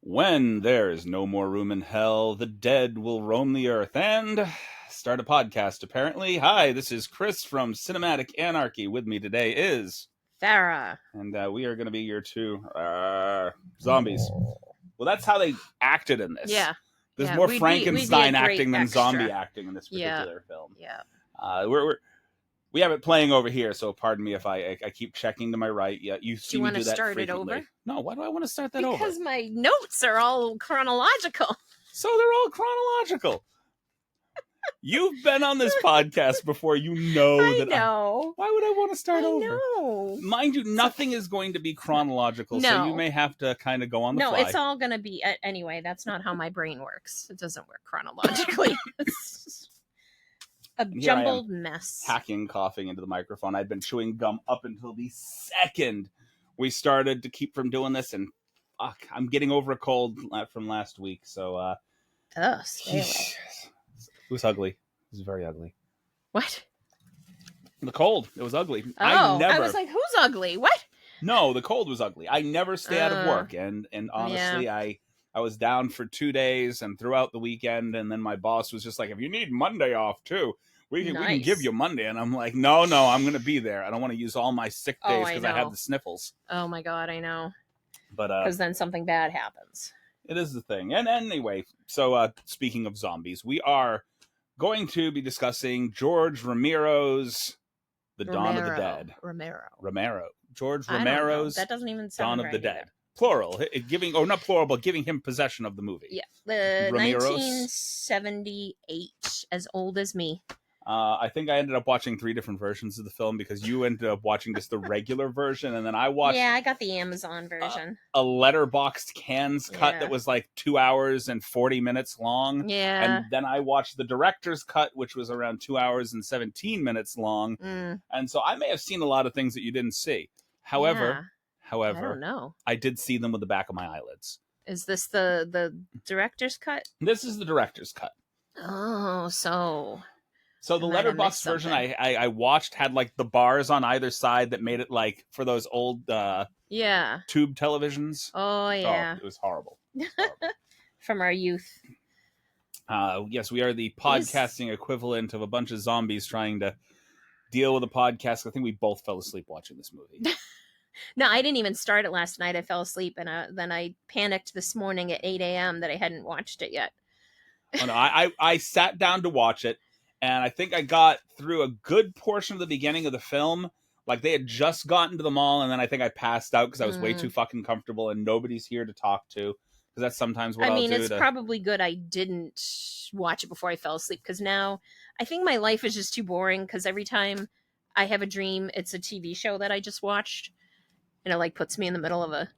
When there is no more room in hell, the dead will roam the earth and start a podcast, apparently. Hi, this is Chris from Cinematic Anarchy. With me today is Fara. And we are going to be your two zombies. Well, that's how they acted in this. Yeah. There's more Frankenstein acting than extra. zombie acting in this particular film. Yeah. We have it playing over here, so pardon me if I keep checking to my right. Yeah, you see me do that frequently. Do you want to start it over? No, why do I want to start that over? Because my notes are all chronological. So they're all chronological. You've been on this podcast before. You know I that. know. Why would I want to start over? No. Mind you, nothing is going to be chronological, so you may have to kind of go on the fly. No, it's all going to be... Anyway, that's not how my brain works. It doesn't work chronologically. It's a jumbled mess. Hacking, coughing into the microphone. I'd been chewing gum up until the second we started to keep from doing this, and fuck, I'm getting over a cold from last week, so... stay away. It was ugly. It was very ugly. What? The cold. It was ugly. Oh, I was like, who's ugly? What? No, the cold was ugly. I never stay out of work, and honestly, I was down for 2 days and throughout the weekend, and then my boss was just like, if you need Monday off too, we can give you Monday. And I'm like, no, I'm going to be there. I don't want to use all my sick days because I have the sniffles. Oh my God, I know. But because then something bad happens. It is the thing. And anyway, so speaking of zombies, we are going to be discussing George Romero's Dawn of the Dead. Romero. George Romero's that doesn't even sound Dawn of the Dead. Plural. Not plural, but giving him possession of the movie. Yeah. The 1978, as old as me. I think I ended up watching 3 different versions of the film because you ended up watching just the regular version, and then I watched... Yeah, I got the Amazon version. A letterboxed cans cut that was like 2 hours and 40 minutes long. Yeah. And then I watched the director's cut, which was around 2 hours and 17 minutes long. And so I may have seen a lot of things that you didn't see. However, I don't know. I did see them with the back of my eyelids. Is this the director's cut? This is the director's cut. Oh, so the letterbox version I watched had like the bars on either side that made it like for those old tube televisions. Oh yeah. Oh, it was horrible. From our youth. Yes, we are the podcasting equivalent of a bunch of zombies trying to deal with a podcast. I think we both fell asleep watching this movie. No, I didn't even start it last night. I fell asleep, and then I panicked this morning at 8 a.m. that I hadn't watched it yet. Oh, no, I sat down to watch it. And I think I got through a good portion of the beginning of the film. Like, they had just gotten to the mall, and then I think I passed out because I was way too fucking comfortable, and nobody's here to talk to. Because that's sometimes what I'll do. It's probably good I didn't watch it before I fell asleep, because now I think my life is just too boring, because every time I have a dream, it's a TV show that I just watched, and it, like, puts me in the middle of a...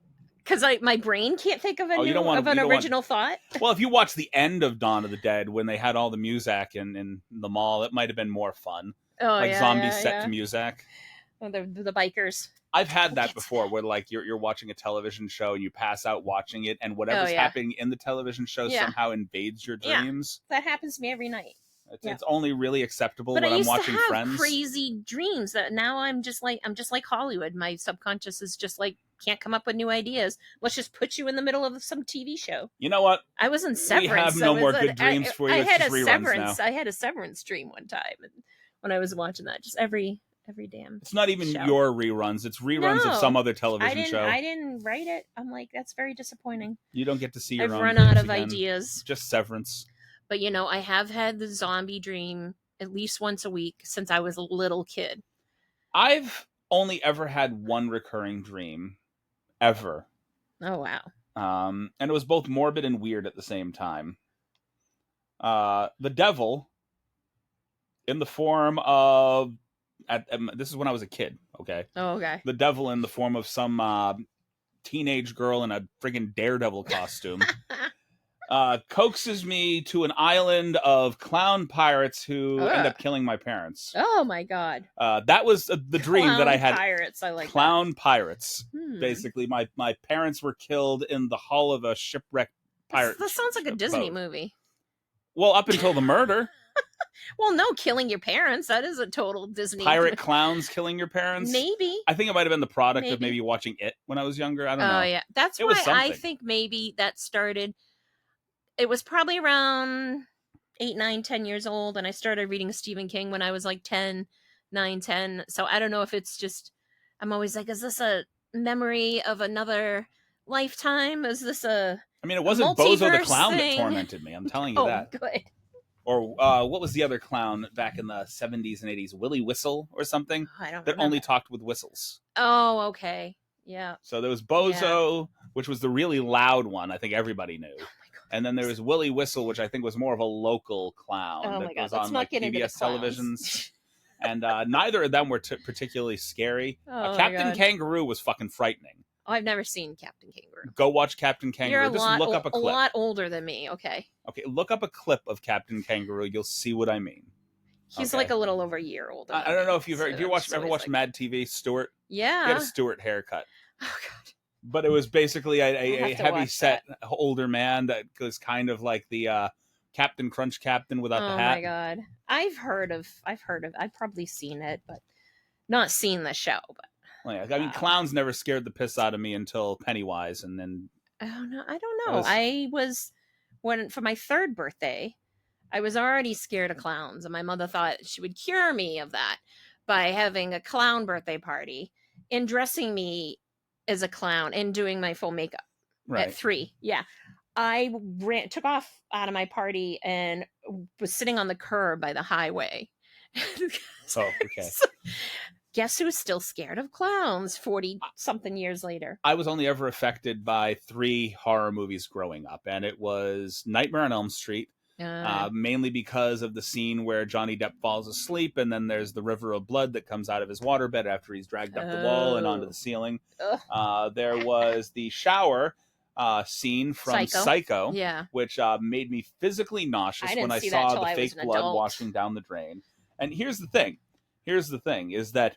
Because my brain can't think of an original thought. Well, if you watch the end of Dawn of the Dead, when they had all the music in the mall, it might have been more fun. Oh, like zombies set to music. Oh, the bikers. I've had that before, where like you're watching a television show and you pass out watching it, and whatever's happening in the television show somehow invades your dreams. Yeah. That happens to me every night. It's only really acceptable when I'm watching Friends. But I used to have crazy dreams that now I'm just like Hollywood. My subconscious is just like, can't come up with new ideas. Let's just put you in the middle of some TV show. You know what? I was in Severance. We have no more good dreams for you. I had a Severance dream one time, and when I was watching that, just every damn. It's not even your reruns. It's reruns of some other television show. I didn't write it. I'm like, that's very disappointing. You don't get to see your own. I've run out of ideas. Just Severance. But I have had the zombie dream at least once a week since I was a little kid. I've only ever had one recurring dream. Ever. Oh, wow. And it was both morbid and weird at the same time. The devil, in the form of... this is when I was a kid, okay? Oh, okay. The devil in the form of some teenage girl in a friggin' Daredevil costume coaxes me to an island of clown pirates who end up killing my parents. Oh my God. That was the dream that I had. Pirates, I like clown pirates. Basically, my parents were killed in the hull of a shipwrecked pirate. That sounds like a Disney movie. Well, up until the murder. Well, no, killing your parents. That is a total Disney. Pirate clowns killing your parents? Maybe. I think it might have been the product of maybe watching it when I was younger. I don't know. Oh, yeah. That's why I think maybe that started. It was probably around 8, 9, 10 years old, and I started reading Stephen King when I was like 10, 9, 10. So I don't know if it's just, I'm always like, is this a memory of another lifetime? Is this a I mean, it wasn't Bozo the Clown thing that tormented me. I'm telling you that. Oh, good. Or what was the other clown back in the 70s and 80s? Willie Whistle or something? I don't that remember. only talked with whistles. Oh, okay. Yeah. So there was Bozo, which was the really loud one. I think everybody knew. Oh, and then there was Willie Whistle, which I think was more of a local clown that was on like PBS televisions. And neither of them were particularly scary. Captain Kangaroo was fucking frightening. Oh, I've never seen Captain Kangaroo. Go watch Captain Kangaroo. You're Just look up a clip. A lot older than me. Okay. Okay, look up a clip of Captain Kangaroo. You'll see what I mean. He's like a little over a year older. I don't know if you've ever ever watched Mad TV. Stuart. Yeah. He had a Stuart haircut. Oh God. But it was basically a heavy set older man that was kind of like the Captain Crunch Captain without the hat. Oh my God. I've probably seen it, but not seen the show. But well, yeah, I mean, clowns never scared the piss out of me until Pennywise, and then oh no, I don't know. For my 3rd birthday, I was already scared of clowns, and my mother thought she would cure me of that by having a clown birthday party and dressing me as a clown and doing my full makeup at 3. Yeah. I took off out of my party and was sitting on the curb by the highway. Oh, okay. So, guess who's still scared of clowns 40-something years later? I was only ever affected by 3 horror movies growing up, and it was Nightmare on Elm Street, mainly because of the scene where Johnny Depp falls asleep, and then there's the river of blood that comes out of his waterbed after he's dragged up the wall and onto the ceiling. There was the shower scene from Psycho which made me physically nauseous when I saw the fake blood washing down the drain. And here's the thing is that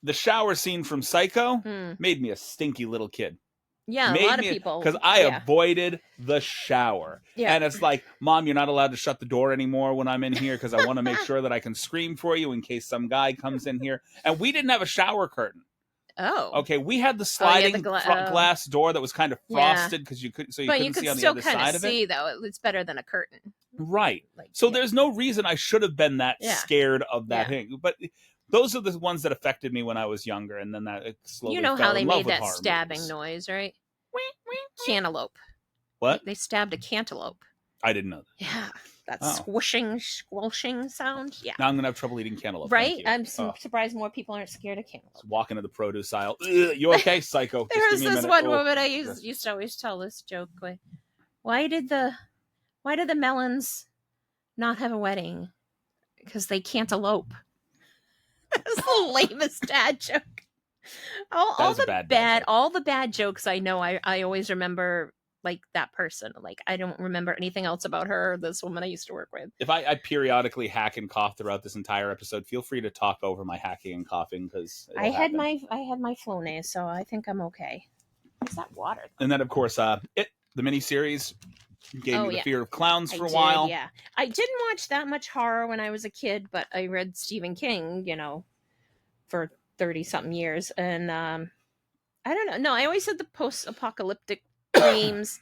the shower scene from Psycho made me a stinky little kid. Yeah, a lot of people. Because I avoided the shower. Yeah. And it's like, Mom, you're not allowed to shut the door anymore when I'm in here because I want to make sure that I can scream for you in case some guy comes in here. And we didn't have a shower curtain. Oh. Okay, we had the sliding front glass door that was kind of frosted because you couldn't see on the other side of it. But you could still kind of see, though. It's better than a curtain. Right. So there's no reason I should have been that scared of that thing. But those are the ones that affected me when I was younger, and then that slowly fell in love with horror movies. You know how they made that stabbing noise, right? Cantaloupe. What? They stabbed a cantaloupe. I didn't know that. Yeah. That squishing sound. Yeah. Now I'm gonna have trouble eating cantaloupe. Right? I'm surprised more people aren't scared of cantaloupe. Just walking to the produce aisle. You okay, Psycho? There's this one woman I used to always tell this joke. Why did the melons not have a wedding? Because they can't elope. That's the lamest dad joke. All the bad jokes I know, I always remember like that person. Like I don't remember anything else about her, this woman I used to work with. If I periodically hack and cough throughout this entire episode, feel free to talk over my hacking and coughing because I had my Flonase, so I think I'm okay. What's that water? And then of course the miniseries gave me the fear of clowns for a while. Yeah, I didn't watch that much horror when I was a kid, but I read Stephen King, for 30-something years, and I don't know. No, I always had the post-apocalyptic dreams,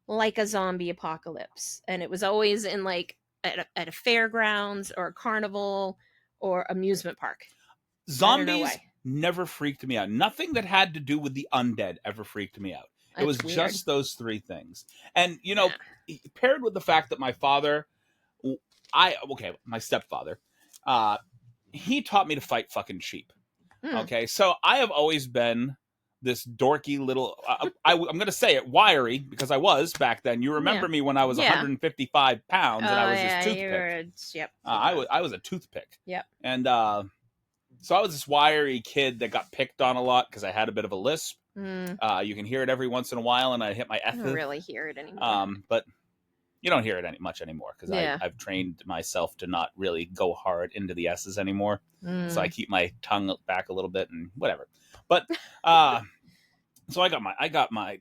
like a zombie apocalypse, and it was always in like at a fairgrounds or a carnival or amusement park. Zombies never freaked me out. Nothing that had to do with the undead ever freaked me out. It was weird. Just those 3 things, and paired with the fact that my father, my stepfather, he taught me to fight fucking sheep. Okay, so I have always been this dorky little, I'm going to say it, wiry, because I was back then. You remember me when I was 155 pounds and I was this toothpick. I was a toothpick. Yep. And so I was this wiry kid that got picked on a lot because I had a bit of a lisp. You can hear it every once in a while, and I hit my F. I don't really hear it anymore. But you don't hear it much anymore because I've trained myself to not really go hard into the S's anymore. So I keep my tongue back a little bit and whatever. But so I got my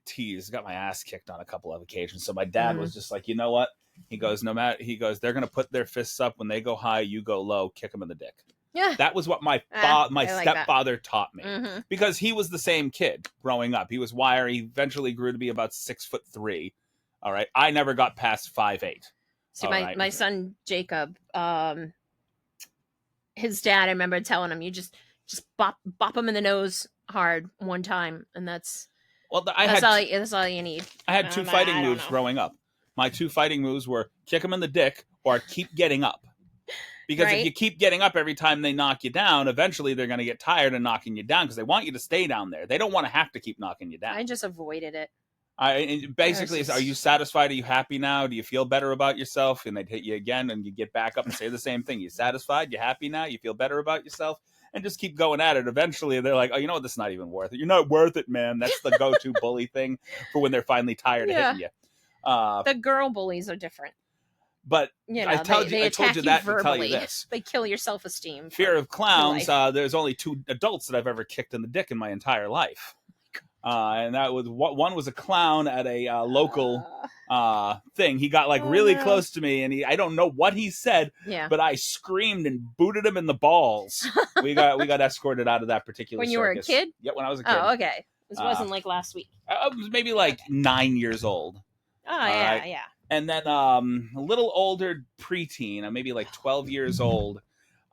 ass kicked on a couple of occasions. So my dad was just like, you know what? He goes, no matter. He goes, they're gonna put their fists up when they go high. You go low. Kick them in the dick. Yeah. That was what my stepfather taught me, because he was the same kid growing up. He was wiry. He eventually grew to be about 6'3". All right, I never got past 5'8". See, my son Jacob, his dad, I remember telling him, you just bop him in the nose hard one time, and that's all you need. I had two fighting moves growing up. My two fighting moves were kick him in the dick or keep getting up. Because if you keep getting up every time they knock you down, eventually they're going to get tired of knocking you down, because they want you to stay down there. They don't want to have to keep knocking you down. I just avoided it. Basically, are you satisfied? Are you happy now? Do you feel better about yourself? And they'd hit you again, and you get back up and say the same thing. You satisfied? You happy now? You feel better about yourself? And just keep going at it. Eventually, they're like, oh, you know what? This is not even worth it. You're not worth it, man. That's the go-to bully thing for when they're finally tired of hitting you. The girl bullies are different. But I told you that to tell you this. They kill your self-esteem. Fear of clowns. There's only 2 adults that I've ever kicked in the dick in my entire life. And that was one was a clown at a local thing. He got really close to me, and I don't know what he said, but I screamed and booted him in the balls. we got escorted out of that particular when you circus. were a kid? Yeah, when I was a kid. Oh, okay. This wasn't like last week. I was maybe 9 years old. Oh, yeah, yeah. And then a little older preteen, maybe 12 years old.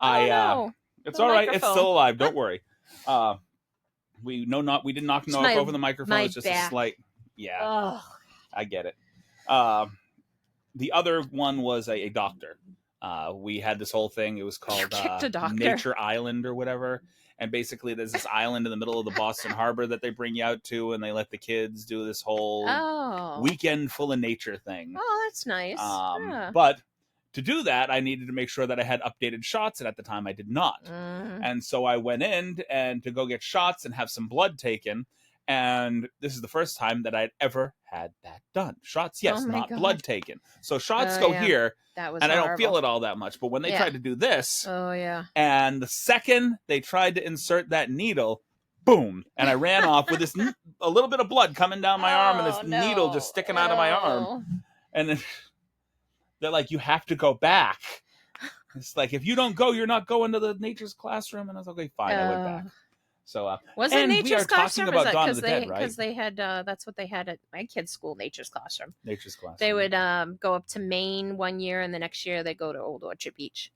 No. It's all right. It's still alive. Don't worry. We did not knock over the microphone. It's just a slight. Yeah. Oh. I get it. The other one was a doctor. We had this whole thing. It was called Nature Island or whatever. And basically, there's this island in the middle of the Boston Harbor that they bring you out to, and they let the kids do this whole weekend full of nature thing. Oh, that's nice. But to do that, I needed to make sure that I had updated shots, and at the time I did not. And so I went in to go get shots and have some blood taken. And this is the first time that I'd ever had that done. Shots, yes, not blood taken. So shots go here, and I don't feel it all that much. But when they tried to do this, and the second they tried to insert that needle, boom, and I ran off with a little bit of blood coming down my arm, and this needle just sticking out of my arm. And then they're like, you have to go back. It's like, if you don't go, you're not going to the nature's classroom. And I was like, okay, fine, I went back. So was it nature's classroom? About Dawn of the Dead, right? Because they had that's what they had at my kids' school, nature's classroom. Nature's classroom. They would go up to Maine one year, and the next year they go to Old Orchard Beach.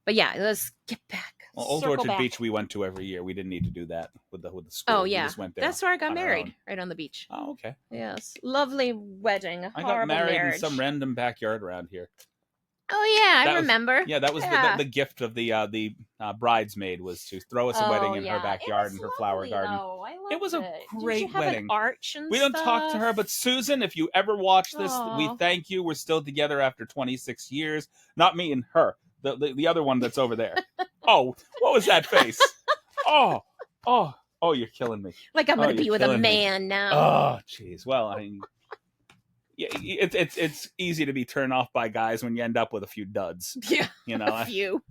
But yeah, let's get back. Well, Old Orchard Beach we went to every year. We didn't need to do that with the school. Oh yeah, we just went there. That's where I got married, right on the beach. Oh okay. Yes, lovely wedding. I got married in some random backyard around here. Oh yeah, I remember. Yeah, that was the gift of the bridesmaid, was to throw us a wedding in her backyard in her flower garden. I loved it was a great Did you have wedding. An arch and we don't talk to her, but Susan, if you ever watch this, we thank you. We're still together after 26 years. Not me and her. The other one that's over there. Oh, what was that face? Oh, you're killing me. Like I'm going to be with a man now. Oh, jeez. Well, I mean, yeah, it's easy to be turned off by guys when you end up with a few duds. Yeah, you know, a few.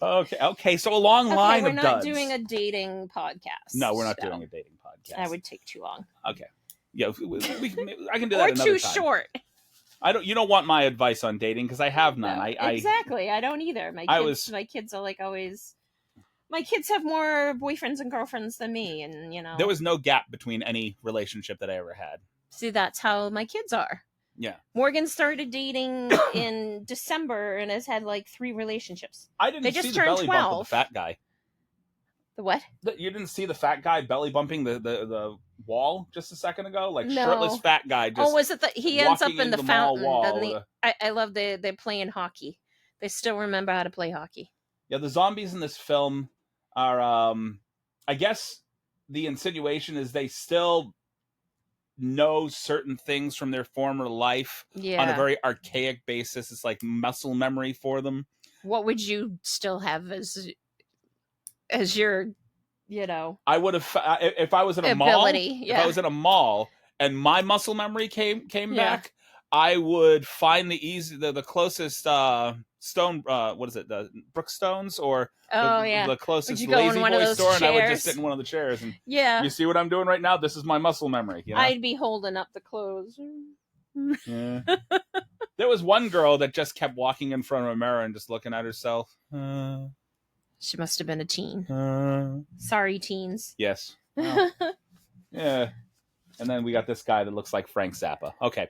Okay. So a long line of duds. We're not doing a dating podcast. No, we're not doing a dating podcast. That would take too long. Okay. Yeah, I can do that. Or too short. You don't want my advice on dating because I have none. No, exactly. I don't either. My kids are like always. My kids have more boyfriends and girlfriends than me, and there was no gap between any relationship that I ever had. See, that's how my kids are. Yeah. Morgan started dating in December and has had 3 relationships. I didn't see the belly 12. bump of the fat guy. The what? You didn't see the fat guy belly bumping the wall just a second ago? No. Shirtless fat guy just was it he ends up in the fountain, doesn't he? wall. I love they're playing hockey. They still remember how to play hockey. Yeah, the zombies in this film are, I guess the insinuation is they still know certain things from their former life on a very archaic basis. It's like muscle memory for them. What would you still have as your, I would have, if I was in a ability, mall, if I was in a mall and my muscle memory came back, I would find the closest stone, what is it, the Brookstones or the closest Lazy Boy store, and I would just sit in one of the chairs and you see what I'm doing right now? This is my muscle memory. I'd be holding up the clothes. Yeah. There was one girl that just kept walking in front of a mirror and just looking at herself. She must have been a teen. Sorry, teens. Yes. Well, yeah. And then we got this guy that looks like Frank Zappa. Okay.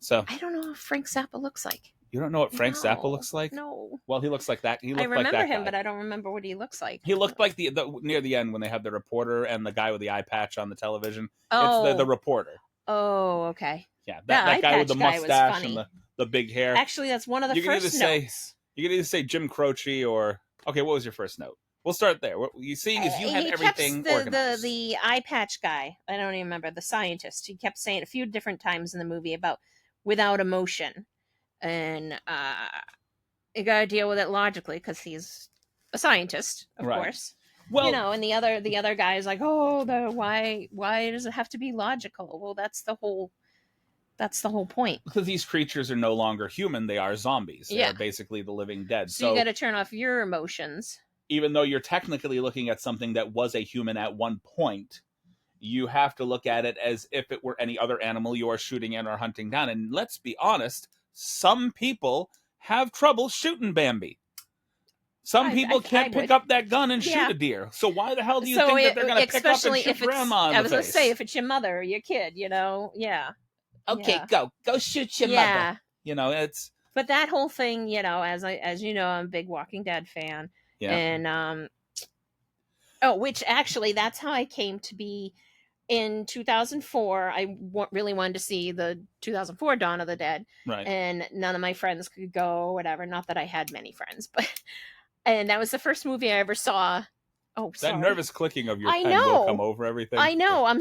So I don't know what Frank Zappa looks like. You don't know what Frank Zappa looks like? No. Well, he looks like that. He looked I remember like that him, guy. but I don't remember what he looks like. He looked like the near the end when they have the reporter and the guy with the eye patch on the television. Oh. It's the reporter. Oh, okay. Yeah, that guy with the mustache and the big hair. Actually, that's one of the first notes. You can either say Jim Croce or... Okay, what was your first note? We'll start there. You see, is you have everything organized. The eye patch guy, I don't even remember, the scientist, he kept saying a few different times in the movie about without emotion. And you got to deal with it logically because he's a scientist, of course. Well, you know, and the other guy is like, oh, why does it have to be logical? Well, that's the whole point. Because these creatures are no longer human; they are zombies. They're basically the living dead. So you got to turn off your emotions. Even though you're technically looking at something that was a human at one point, you have to look at it as if it were any other animal you are shooting at or hunting down. And let's be honest. Some people have trouble shooting Bambi. Some people can't pick up that gun and shoot a deer. So why the hell do you think that they're going to pick up and shoot grandma in the face? I was going to say, if it's your mother or your kid, you know, Okay, go shoot your mother. You know, it's... But that whole thing, you know, as you know, I'm a big Walking Dead fan. Yeah. And, which actually, that's how I came to be... In 2004, I really wanted to see the 2004 Dawn of the Dead. Right. And none of my friends could go or whatever. Not that I had many friends, but... And that was the first movie I ever saw. Oh, sorry. That nervous clicking of your pen will come over everything. I know. I'm...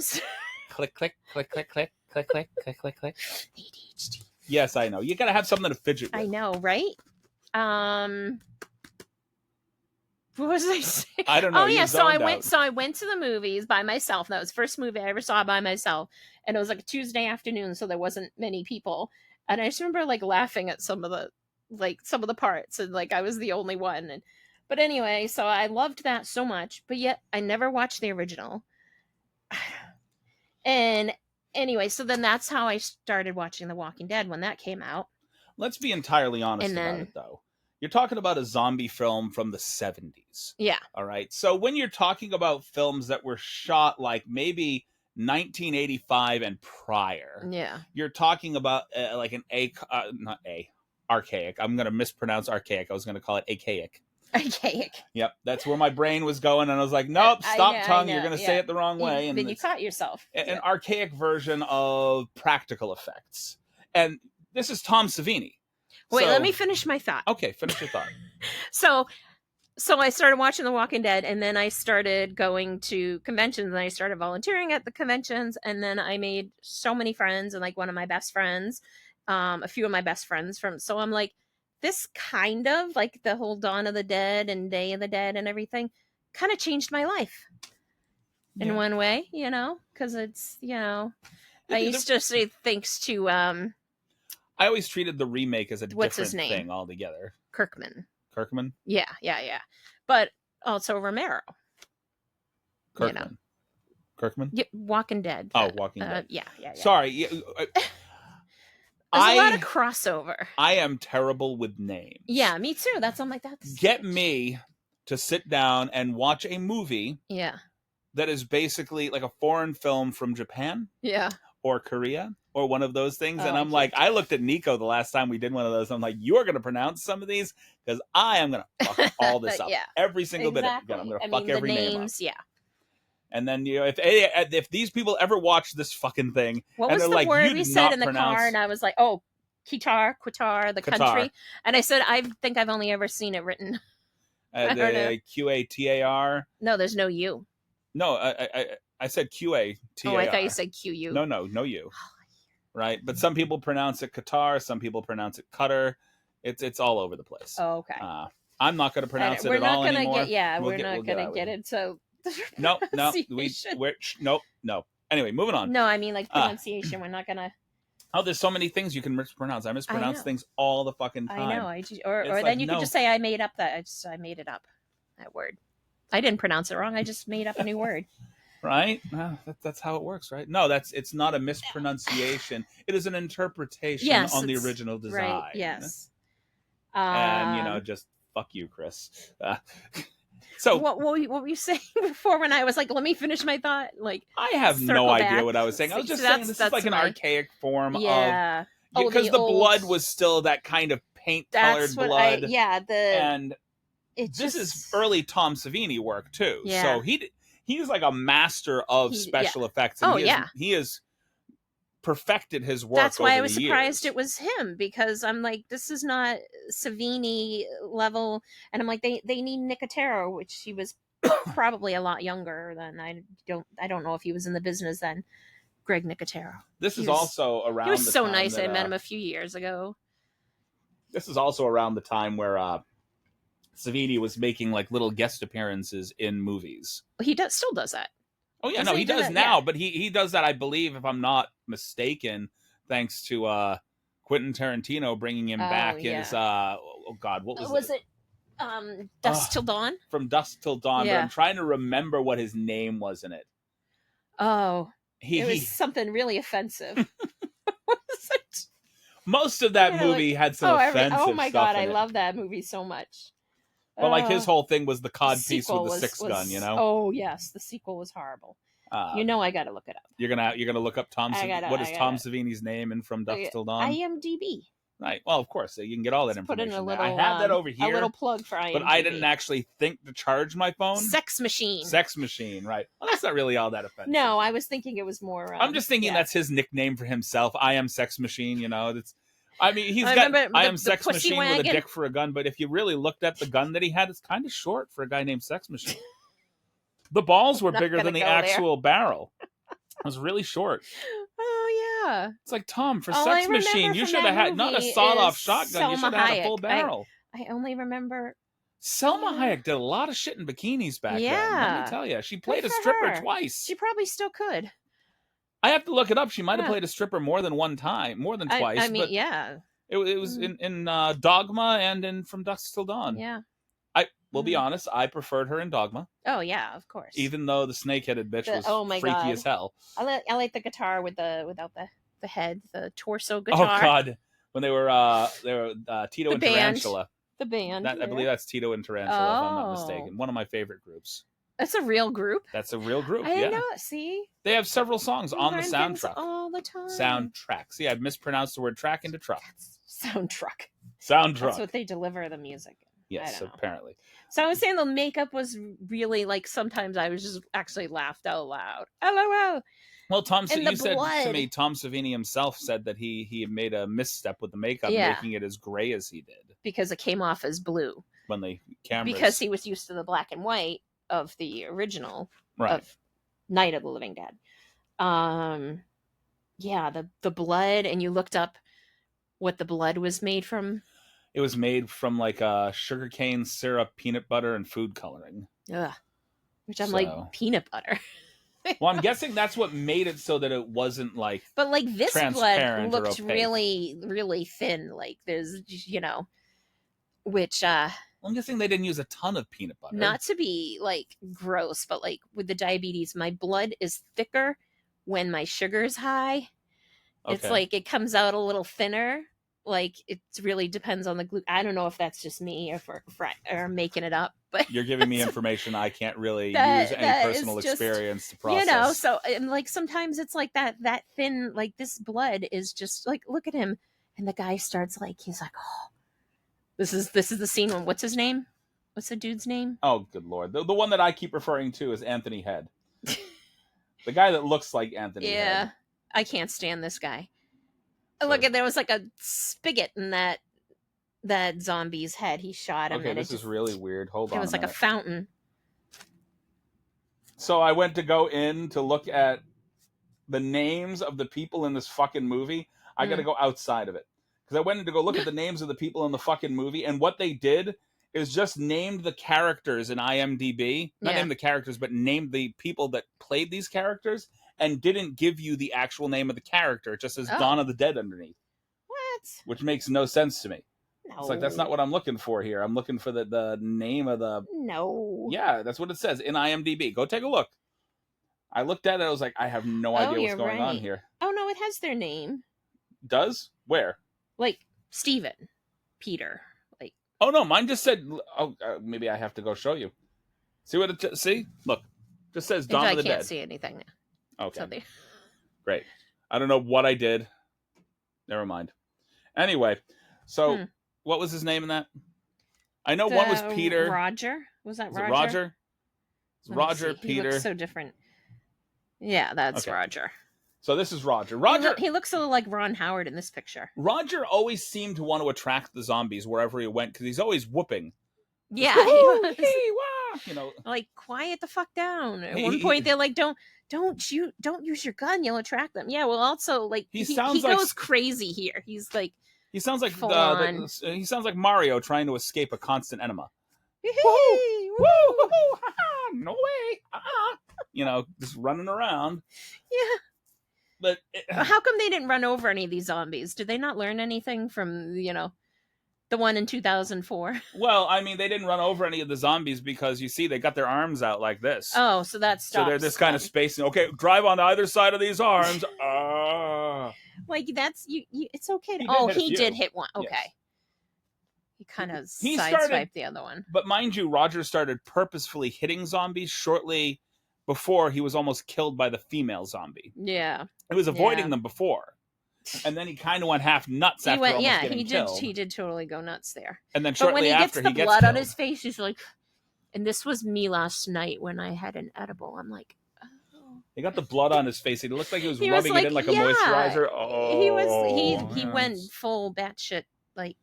Click, click, click, click, click, click, click, click, click, click. ADHD. Yes, I know. You got to have something to fidget with. I know, right? What was I saying? I don't know. Oh yeah, so I went to the movies by myself. That was the first movie I ever saw by myself, and it was like a Tuesday afternoon, so there wasn't many people. And I just remember like laughing at some of the parts, and like I was the only one. But anyway, so I loved that so much, but yet I never watched the original. And anyway, so then that's how I started watching The Walking Dead when that came out. Let's be entirely honest about it, though. You're talking about a zombie film from the 70s. Yeah. All right. So when you're talking about films that were shot like maybe 1985 and prior, you're talking about like an archaic. I'm going to mispronounce archaic. I was going to call it archaic. Archaic. Yep. That's where my brain was going. And I was like, nope, stop tongue. You're going to say it the wrong way. And then you caught yourself. An archaic version of practical effects. And this is Tom Savini. Wait, let me finish my thought. Okay, finish your thought. So I started watching The Walking Dead, and then I started going to conventions, and I started volunteering at the conventions, and then I made so many friends, and like one of my best friends, a few of my best friends so I'm like, this kind of, like the whole Dawn of the Dead and Day of the Dead and everything kind of changed my life in one way, you know, because it's, you know, I used to say thanks to... I always treated the remake as a different thing altogether. Kirkman. Yeah. But also Romero. Kirkman. You know. Kirkman? Yeah, Walking Dead. Oh, Walking Dead. Yeah. Sorry. There's a lot of crossover. I am terrible with names. Yeah, me too. I'm like, that's... Get me to sit down and watch a movie that is basically like a foreign film from Japan. Yeah. Or Korea. Or one of those things. And I'm like, I looked at Nico the last time we did one of those. I'm like, you're going to pronounce some of these because I am going to fuck all this up. Every single bit of it. I'm going to fuck every name up. Yeah. And then, you know, if these people ever watch this fucking thing, what was the word we said in the car? And I was like, oh, Qatar, the country. And I said, I think I've only ever seen it written. The QATAR. No, there's no U. No, I said QATAR. Oh, I thought you said QU. No U. Right, but some people pronounce it Qatar, some people pronounce it Qatar. It's all over the place. Oh, okay. I'm not going to pronounce it at all anymore. We're not going to get into. No. Anyway, moving on. No, I mean like pronunciation. We're not going to. Oh, there's so many things you can mispronounce. I mispronounce things all the fucking time. I know. Or then you could just say I made up I made it up. That word. I didn't pronounce it wrong. I just made up a new word. Right? That's how it works, right? No, it's not a mispronunciation. It is an interpretation Yes, on the it's original right. design. Yes. And just fuck you, Chris. So what were you saying before when I was like, let me finish my thought? Like, I have no circle idea back. what I was saying. I was See, just saying this is like an archaic form of because the blood was still that kind of paint-colored blood. And this is early Tom Savini work too. Yeah. So he's like a master of special effects, and he has perfected his work. That's why I was years. surprised it was him, because I'm like, this is not Savini level, and I'm like, they need Nicotero, which he was probably a lot younger than I don't know if he was in the business then. Greg Nicotero. This is also around. He was so nice. I met him a few years ago. This is also around the time where Savini was making like little guest appearances in movies. He still does that. Oh yeah, he does now, but he does that, I believe, if I'm not mistaken, thanks to Quentin Tarantino bringing him back as what was it? Dusk Till Dawn? From Dusk Till Dawn, but I'm trying to remember what his name was in it. Oh, it was something really offensive. What was it? Most of that movie had some offensive stuff. Oh my god, I love that movie so much. But like his whole thing was the cod piece with the six gun, you know? Oh yes, the sequel was horrible. I got to look it up. You're gonna look up Tom. What is Tom Savini's name in From Dusk Till Dawn? IMDb. Right. Well, of course, you can get all that information. Put in a little, I have that over here. A little plug for IMDb. But I didn't actually think to charge my phone. Sex Machine. Sex Machine, right. Well, that's not really all that offensive. No, I was thinking it was more... I'm just thinking that's his nickname for himself. I am Sex Machine, you know. I mean, he's got I am Sex Machine with a dick for a gun, but if you really looked at the gun that he had, it's kind of short for a guy named Sex Machine. The balls were bigger than the actual barrel. It was really short. Oh, yeah. It's like, Tom, for Sex Machine, you should have had not a sawed-off shotgun. You should have had a full barrel. I only remember... Selma Hayek did a lot of shit in bikinis back then. Let me tell you. She played a stripper twice. She probably still could. I have to look it up. She might have played a stripper more than twice. I mean, but it was in Dogma and in From Dusk Till Dawn. Yeah. We'll be honest, I preferred her in Dogma. Oh, yeah, of course. Even though the snake-headed bitch was freaky as hell. I like the guitar without the head, the torso guitar. Oh, God. When they were Tito and Tarantula. The band. I believe that's Tito and Tarantula, if I'm not mistaken. One of my favorite groups. That's a real group? That's a real group, I didn't know. See? They have several songs on the soundtrack. All the time. Soundtrack. See, I've mispronounced the word track into truck. Soundtrack. That's what they deliver the music. Yes, apparently. So I was saying the makeup was really like, sometimes I was just actually laughed out loud. LOL. Well, you said to me, Tom Savini himself said that he made a misstep with the makeup, making it as gray as he did. Because it came off as blue. When the cameras... Because he was used to the black and white of the original of Night of the Living Dead. Yeah, the blood, and you looked up what the blood was made from. It was made from like sugarcane syrup, peanut butter, and food coloring. Ugh. Which I'm like, peanut butter. Well, I'm guessing that's what made it so that it wasn't like... But like this blood looked really, really thin. Like there's, which... I'm guessing they didn't use a ton of peanut butter. Not to be like gross, but like with the diabetes, my blood is thicker when my sugar's high. Okay. It's like it comes out a little thinner. Like it really depends on the gluten. I don't know if that's just me or making it up, but you're giving me information I can't really use any personal experience to process. So and like sometimes it's like that thin, like this blood is just like, look at him, and the guy starts like, he's like, oh, this is the scene when, what's his name? What's the dude's name? Oh, good Lord. The one that I keep referring to is Anthony Head. The guy that looks like Anthony Head. Yeah, I can't stand this guy. Look, there was like a spigot in that zombie's head. He shot him. Okay, this is really weird. Hold on. It was like a fountain. So I went to go in to look at the names of the people in this fucking movie. I got to go outside of it. Because I went in to go look at the names of the people in the fucking movie, and what they did is just named the characters in IMDb. Not named the characters, but named the people that played these characters, and didn't give you the actual name of the character. It just says Dawn of the Dead underneath. What? Which makes no sense to me. No. It's like, that's not what I'm looking for here. I'm looking for the name of the... No. Yeah, that's what it says in IMDb. Go take a look. I looked at it. I was like, I have no idea what's going on here. Oh no, it has their name. Does? Where? Like Stephen, Peter. Like. Oh no, mine just said. Oh, maybe I have to go show you. See what it? See, look, just says Dawn of the Dead. I can't see anything now. Okay. Great. I don't know what I did. Never mind. Anyway, so what was his name in that? I know one was Peter. Roger. Was that Roger? Roger? Roger, Peter. He looks so different. Yeah, that's Roger. So this is Roger. Roger. He looks a little like Ron Howard in this picture. Roger always seemed to want to attract the zombies wherever he went because he's always whooping. Yeah, you know, like quiet the fuck down. At one point, they're like, "Don't use your gun. You'll attract them." Yeah. Well, also like he goes crazy here. He's like he sounds like he sounds like Mario trying to escape a constant enema. No way! You know, just running around. Yeah. But how come they didn't run over any of these zombies? Did they not learn anything from the one in 2004? Well, I mean, they didn't run over any of the zombies because you see, they got their arms out like this. Oh, so that's so they're this kind of spacing. Okay, drive on either side of these arms. Like that's you. It's okay. He did hit one. Okay. Yes. He kind of sideswiped the other one. But mind you, Roger started purposefully hitting zombies shortly before he was almost killed by the female zombie. Yeah. He was avoiding them before. And then he kind of went half nuts after almost getting killed. He did totally go nuts there. And then shortly after he gets the blood on his face, he's like, and this was me last night when I had an edible. I'm like, oh. He got the blood on his face. He looked like he was rubbing it in like a moisturizer. Oh, he went full batshit like.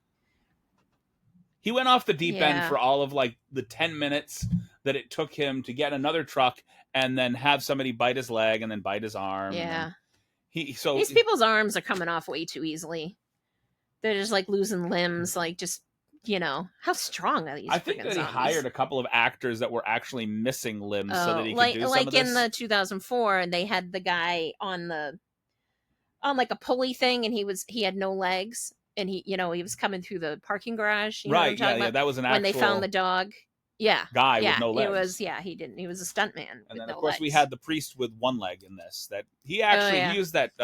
He went off the deep end for all of like the 10 minutes that it took him to get another truck and then have somebody bite his leg and then bite his arm. Yeah. These people's arms are coming off way too easily. They're just like losing limbs, like just, how strong are these? I think that he hired a couple of actors that were actually missing limbs so that he could do some of this. Like in the 2004, they had the guy on like a pulley thing and he had no legs. And he was coming through the parking garage. You know what I'm talking about? That was an actual... When they found the dog. Yeah. Guy with no legs. He was a stuntman. And then, of course, we had the priest with one leg in this. That he actually used that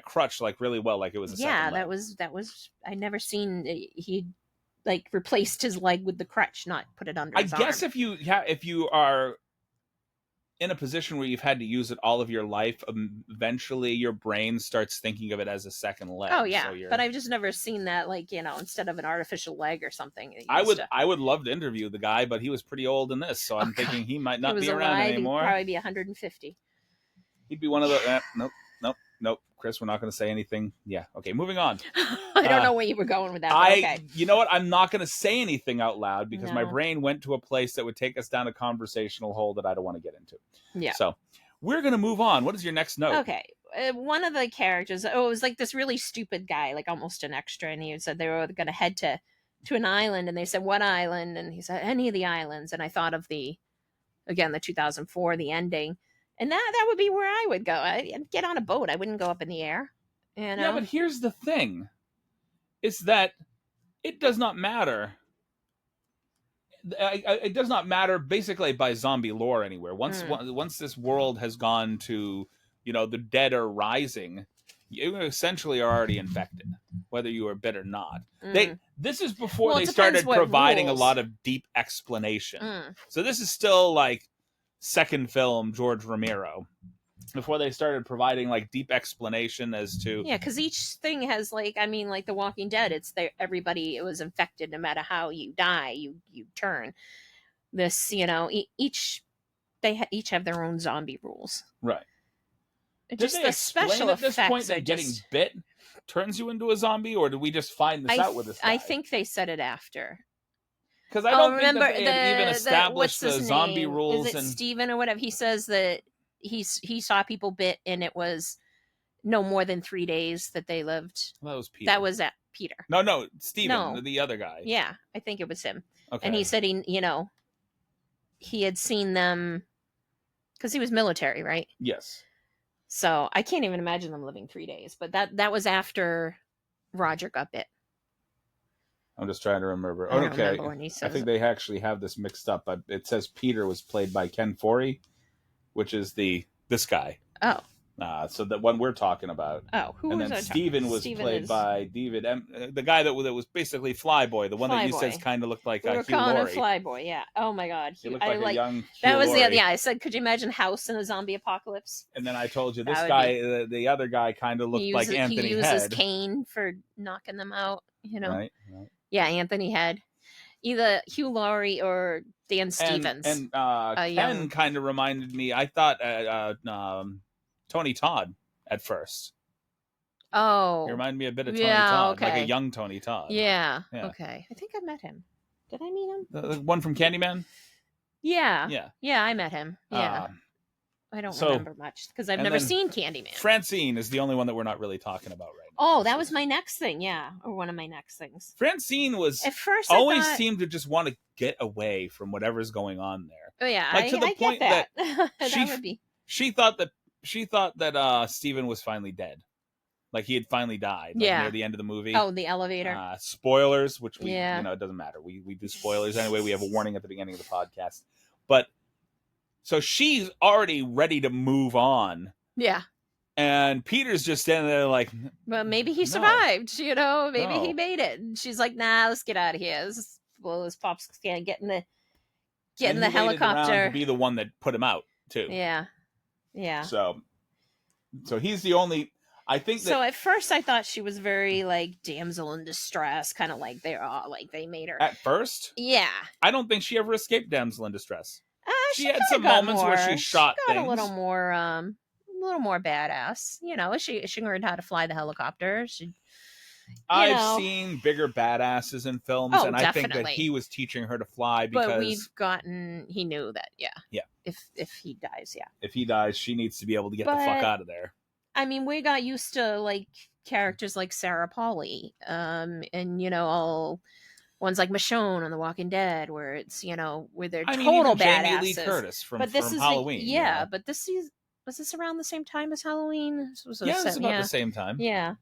crutch, like, really well, like it was a second leg. that was... I never seen... He, like, replaced his leg with the crutch, not put it under his arm. I guess if you are in a position where you've had to use it all of your life, eventually your brain starts thinking of it as a second leg. Oh yeah, so but I've just never seen that, like, instead of an artificial leg or something. I would love to interview the guy, but he was pretty old in this, so I'm thinking he might not be around anymore. He'd probably be 150. He'd be one of the nope. Chris, we're not going to say anything. Yeah, okay, moving on. I don't know where you were going with that. But okay. You know what? I'm not going to say anything out loud because my brain went to a place that would take us down a conversational hole that I don't want to get into. Yeah. So we're going to move on. What is your next note? Okay. One of the characters, it was like this really stupid guy, like almost an extra, and he said they were going to head to an island, and they said, what island? And he said, any of the islands. And I thought of the 2004, the ending. And that would be where I would go. I'd get on a boat. I wouldn't go up in the air. Yeah, but here's the thing. Is that it does not matter. It does not matter basically by zombie lore anywhere. Once this world has gone to, the dead are rising, you essentially are already infected, whether you are bit or not. This is before they started providing a lot of deep explanation. So this is still like second film George Romero, before they started providing like deep explanation as to because each thing has like The Walking Dead, it's everybody was infected. No matter how you die, you turn. This they each have their own zombie rules, right? Just the special at this point that getting bit turns you into a zombie, or did we just find this out with this guy? I think they said it after. Because I don't think that they had even established the zombie rules. Is it Steven or whatever? He says that he saw people bit, and it was no more than 3 days that they lived. Well, that was Peter. That was Peter. No, Steven, the other guy. Yeah, I think it was him. Okay. And he said he had seen them because he was military, right? Yes. So I can't even imagine them living 3 days. But that was after Roger got bit. I'm just trying to remember. I think they actually have this mixed up. It says Peter was played by Ken Foree. which is this guy. Oh. So the one we're talking about. Oh, who and was then I Steven was played by David the guy that was basically Flyboy, the one that you said kind of looked like we were Hugh calling Laurie. Him Flyboy, yeah. Oh my God, he looked like a young Hugh that was Laurie. yeah. I said, could you imagine House in a zombie apocalypse? And then I told you this guy, the other guy, kind of looked like Anthony Head. He uses cane for knocking them out, Right. Yeah, Anthony Head, either Hugh Laurie or Dan Stevens. And Ken kind of reminded me. I thought Tony Todd at first. Oh, he reminded me a bit of Tony Todd, okay. like a young Tony Todd. Yeah. Okay. I think I met him. Did I meet him? The one from Candyman? Yeah. Yeah, I met him. Yeah. I don't remember much because I've never seen Candyman. Francine is the only one that we're not really talking about right now. Oh, that was my next thing, yeah. Or one of my next things. Francine was at first always seemed to just want to get away from whatever's going on there. Oh yeah, like to the point that she would be. She thought that Steven was finally dead. Like he had finally died near the end of the movie. Oh, the elevator. Spoilers, which we it doesn't matter. We do spoilers anyway. We have a warning at the beginning of the podcast. But so she's already ready to move on. Yeah. And Peter's just standing there like, well, maybe he survived, maybe he made it. And she's like, nah, let's get out of here. Let's blow this pop scan, get in the helicopter. To be the one that put him out too. Yeah. Yeah. So he's the only, I think that. So at first I thought she was very like damsel in distress, kind of like they made her. At first? Yeah. I don't think she ever escaped damsel in distress. She had some moments where she shot things. A little more badass. She learned how to fly the helicopter. I've seen bigger badasses in films, and I think that he was teaching her to fly because he knew that, yeah. If he dies, yeah. If he dies, she needs to be able to get the fuck out of there. I mean, we got used to like characters like Sarah Polley, and all ones like Michonne on The Walking Dead, where it's where they're total badasses. Jamie Lee Curtis from Halloween. But was this around the same time as Halloween? It was about the same time. Yeah.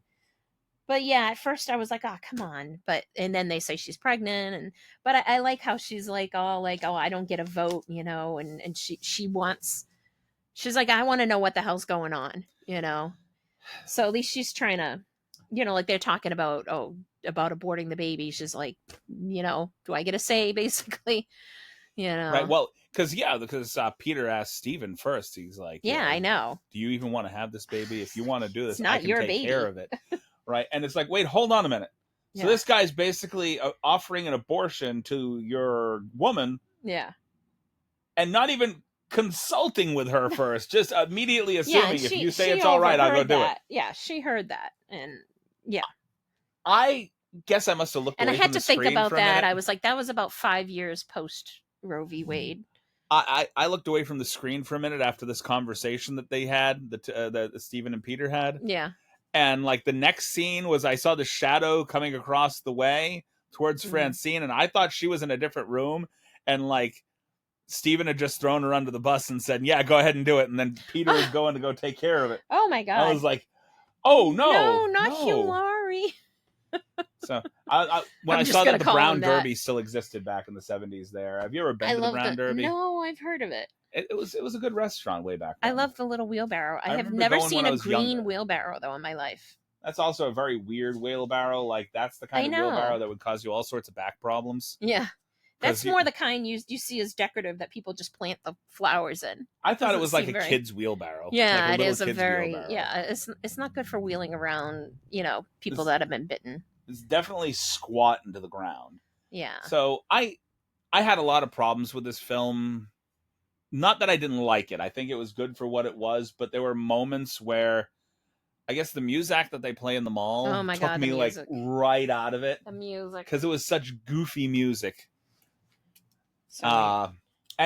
But yeah, at first I was like, oh, come on. And then they say she's pregnant. But I like how she's like, oh, I don't get a vote, and she's like, I want to know what the hell's going on, So at least she's trying to, like they're talking about aborting the baby. She's like, do I get a say, basically? Right. Well, because Peter asked Steven first. He's like, yeah, I know. Do you even want to have this baby? If you want to do this, it's not I can your take baby. care of it. Right. And it's like, wait, hold on a minute. So this guy's basically offering an abortion to your woman. Yeah. And not even consulting with her first, just immediately assuming if you say it's all right, I'll go do it. Yeah, she heard that. And yeah. I guess I must have looked away from the screen. And I had to think about that. I was like, that was about 5 years post Roe v. Wade. I looked away from the screen for a minute after this conversation that they had, that Steven and Peter had. Yeah. And like the next scene was I saw the shadow coming across the way towards Francine, and I thought she was in a different room, and like Steven had just thrown her under the bus and said, yeah, go ahead and do it. And then Peter was going to go take care of it. Oh my God. I was like, oh no. No, not Hugh Laurie. So when I saw that the Brown Derby still existed back in the 70s there. Have you ever been to the Brown Derby? No, I've heard of it. It was a good restaurant way back then. I love the little wheelbarrow. I have never seen a green wheelbarrow though in my life. That's also a very weird wheelbarrow. Like that's the kind of wheelbarrow that would cause you all sorts of back problems. Yeah. That's more the kind you see as decorative that people just plant the flowers in. I thought it was like a kid's wheelbarrow. Yeah, like it is a very it's not good for wheeling around, people that have been bitten. It's definitely squat into the ground. Yeah. So I had a lot of problems with this film. Not that I didn't like it. I think it was good for what it was, but there were moments where I guess the music that they play in the mall took me like right out of it. The music. Because it was such goofy music. And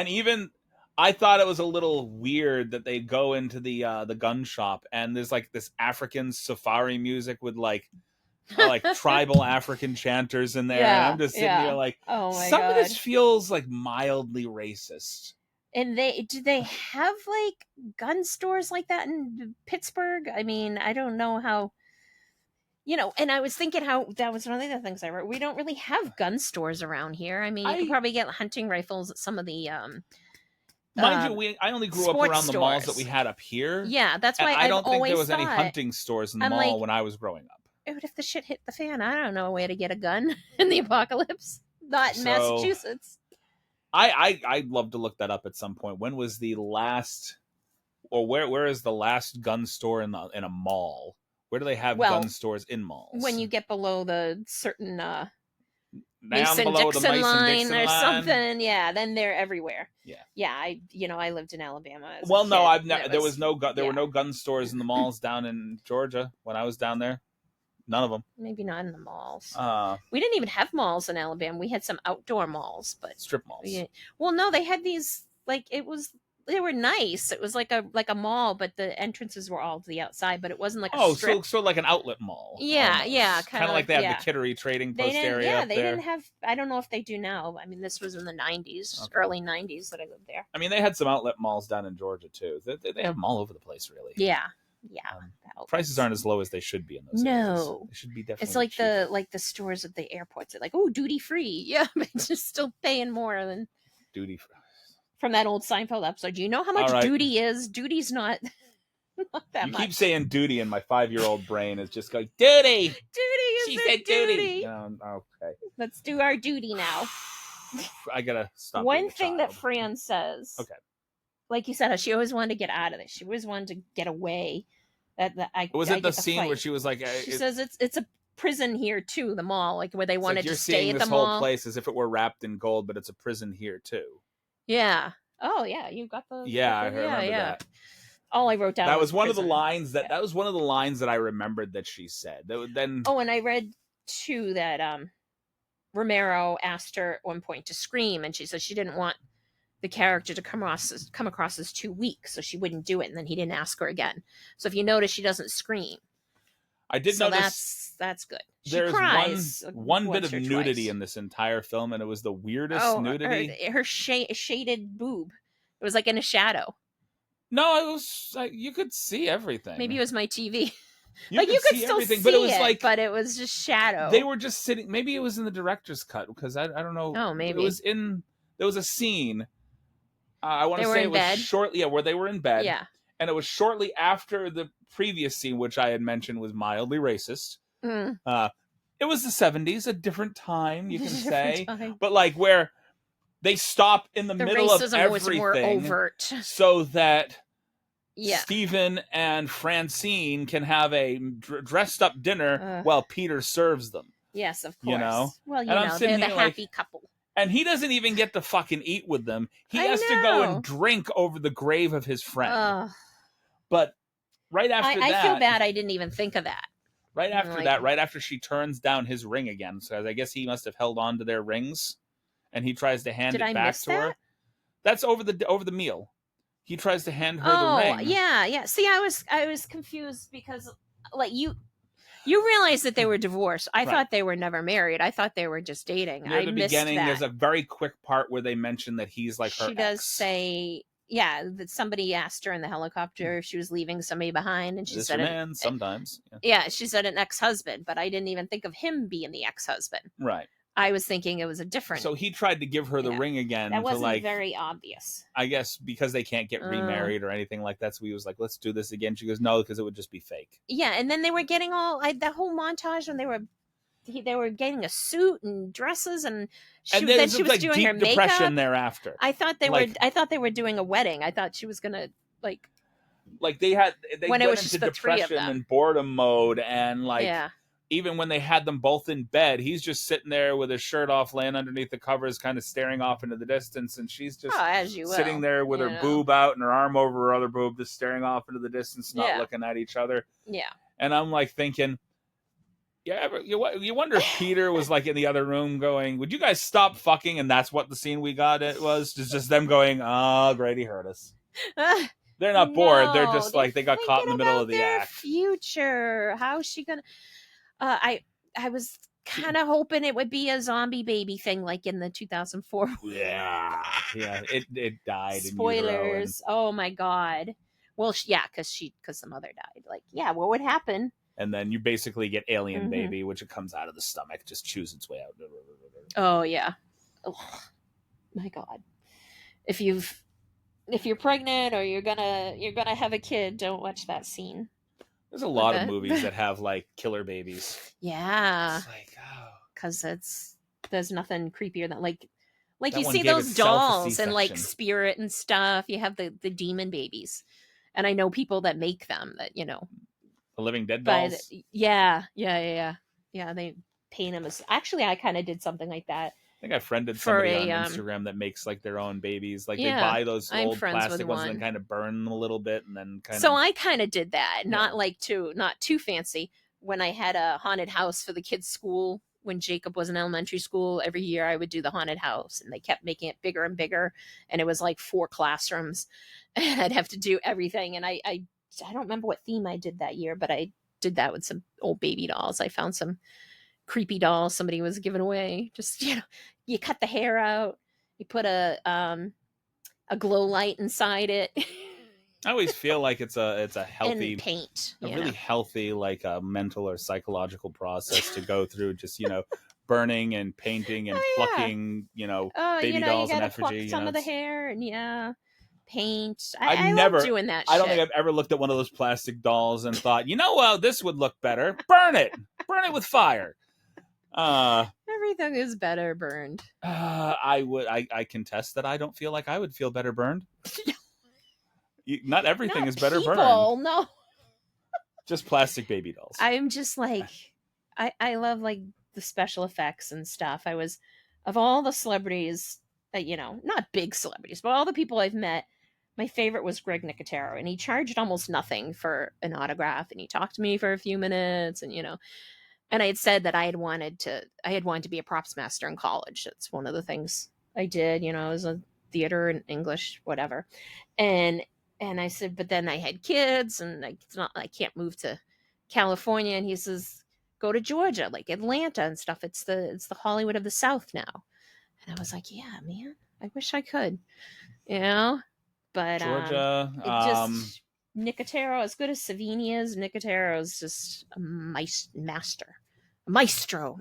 even I thought it was a little weird that they go into the gun shop and there's like this African safari music with like tribal African chanters in there. Yeah, and I'm just sitting here like, some of this feels like mildly racist. And do they have like gun stores like that in Pittsburgh? I mean, I don't know how, and I was thinking how that was one of the other things I wrote. We don't really have gun stores around here. I mean, you could probably get hunting rifles at some of the Mind you, I only grew up around the malls that we had up here. Yeah, that's why I don't think there was thought, any hunting stores in the mall when I was growing up. What if the shit hit the fan? I don't know a way to get a gun in the apocalypse. Not in Massachusetts. I'd love to look that up at some point. When was the last, or where is the last gun store in a mall? Where do they have gun stores in malls? When you get below the certain Mason-Dixon line or something, yeah, then they're everywhere. Yeah. I lived in Alabama. As a kid, no, there were no gun stores in the malls down in Georgia when I was down there. None of them. Maybe not in the malls. We didn't even have malls in Alabama. We had some outdoor malls, but strip malls. Well, no, they had these they were nice. It was like a mall, but the entrances were all to the outside, but it wasn't like a strip. So like an outlet mall. Yeah, almost. Yeah. Kind of like they have the Kittery Trading Post area. Yeah, they didn't have. I don't know if they do now. I mean, this was in the 90s, early 90s that I lived there. I mean, they had some outlet malls down in Georgia too. They have them all over the place, really. Yeah. Prices aren't as low as they should be in those areas. They should be definitely. It's like the stores at the airports. They're like, oh, duty free. Yeah, but just still paying more than duty free. From that old Seinfeld episode. Do you know how much duty is? Duty's not that much. You keep saying duty, and my 5-year-old brain is just going, duty! Duty is She said duty! Okay. Let's do our duty now. I gotta stop. One thing that Fran says. Okay. Like you said, she always wanted to get out of this. She always wanted to get away. Was it the scene where she was like... She says it's a prison here, too, the mall, like where they wanted to stay at the mall. You're seeing this whole place as if it were wrapped in gold, but it's a prison here, too. Yeah. Oh, yeah. You got the. Yeah, I remember that. All I wrote down. That was one of the lines that was one of the lines that I remembered that she said. Then. Oh, and I read too that Romero asked her at one point to scream, and she said she didn't want the character to come across as too weak, so she wouldn't do it. And then he didn't ask her again. So if you notice, she doesn't scream. I did notice. That's good. There's one bit of nudity in this entire film, and it was the weirdest nudity. Her shaded boob. It was like in a shadow. No, it was you could see everything. Maybe it was my TV. You could still see but it was but it was just shadow. They were just sitting. Maybe it was in the director's cut because I don't know. Oh, maybe it was in. There was a scene. I want to say it was shortly where they were in bed. Yeah, and it was shortly after the previous scene, which I had mentioned was mildly racist. It was the 70s, a different time, you can say. But like where they stop in the middle of everything was more overt. So that Stephen and Francine can have a dressed up dinner while Peter serves them. Yes, of course. You know? Well, they're the happy couple. And he doesn't even get to fucking eat with them. He has to go and drink over the grave of his friend. But right after that... I feel bad I didn't even think of that. Right after that, right after she turns down his ring again, so I guess he must have held on to their rings, and he tries to hand it back to her. That's over the meal. He tries to hand her the ring. Oh, yeah. See, I was confused because, like, you realize that they were divorced. I thought they were never married. I thought they were just dating. Near the beginning, there's a very quick part where they mention that he's like her ex. She does say... Yeah, that somebody asked her in the helicopter if she was leaving somebody behind, and she said, "Man, sometimes." Yeah, she said an ex-husband, but I didn't even think of him being the ex-husband. Right. I was thinking it was a different. So he tried to give her the ring again. That wasn't very obvious. I guess because they can't get remarried or anything like that. So he was like, "Let's do this again." She goes, "No, because it would just be fake." Yeah, and then they were getting that whole montage when they were getting a suit and dresses, and then she was like doing her makeup. Depression thereafter. I thought they were doing a wedding. I thought she was gonna they went when it was into just the depression and boredom mode, and even when they had them both in bed, he's just sitting there with his shirt off, laying underneath the covers, kind of staring off into the distance, and she's just sitting there with her boob out and her arm over her other boob, just staring off into the distance, not looking at each other. Yeah, and I'm like thinking. Yeah, you wonder if Peter was like in the other room going, "Would you guys stop fucking?" And that's what the scene we got. It was just them going, "Oh, Grady hurt us." They're not bored. They're just like they got caught in the middle of the act. Future. How is she gonna? I was kind of hoping it would be a zombie baby thing, like in the 2004. Yeah. It died. Spoilers. Oh my god. Well, because the mother died. Like, what would happen? And then you basically get alien baby, which it comes out of the stomach, just chews its way out. Oh, yeah. Oh, my God. If you've if you're pregnant or you're gonna have a kid, don't watch that scene. There's a lot of movies that have like killer babies. Yeah. It's like, oh, because there's nothing creepier than like you one see gave those itself a dolls and like C-section. Spirit and stuff. You have the demon babies, and I know people that make them that The Living Dead but dolls. yeah. They paint them as actually I kind of did something like that. I think I friended For somebody a on Instagram that makes like their own babies. Like they yeah, buy those I'm old friends with plastic ones and one. then kind of burn them a little bit and then kind So of. I kind of did that, not Yeah. like not too fancy. When I had a haunted house for the kids' school, when Jacob was in elementary school, every year I would do the haunted house, and they kept making it bigger and bigger, and it was like 4 classrooms, and I'd have to do everything. And I don't remember what theme I did that year, but I did that with some old baby dolls. I found some creepy dolls somebody was giving away. Just you cut the hair out, you put a glow light inside it. I always feel like it's a healthy and paint, really healthy like a mental or psychological process to go through. Just burning and painting and plucking baby dolls you and gotta pluck effigy. some of the hair and paint. I've I never love doing that. I don't think I've ever looked at one of those plastic dolls and thought, this would look better. Burn it with fire. Everything is better burned. I contest that I don't feel like I would feel better burned. Not everything is better burned. No. Just plastic baby dolls. I'm just like, I love like the special effects and stuff. I was, of all the celebrities, not big celebrities, but all the people I've met, my favorite was Greg Nicotero, and he charged almost nothing for an autograph, and he talked to me for a few minutes, and and I had said that I had wanted to be a props master in college. That's one of the things I did. I was a theater and English, whatever, and I said, but then I had kids, and I can't move to California. And he says, go to Georgia, like Atlanta and stuff. It's the Hollywood of the South now. And I was like, yeah, man, I wish I could, But Georgia, it just Nicotero, as good as Savini is, Nicotero is just a maestro.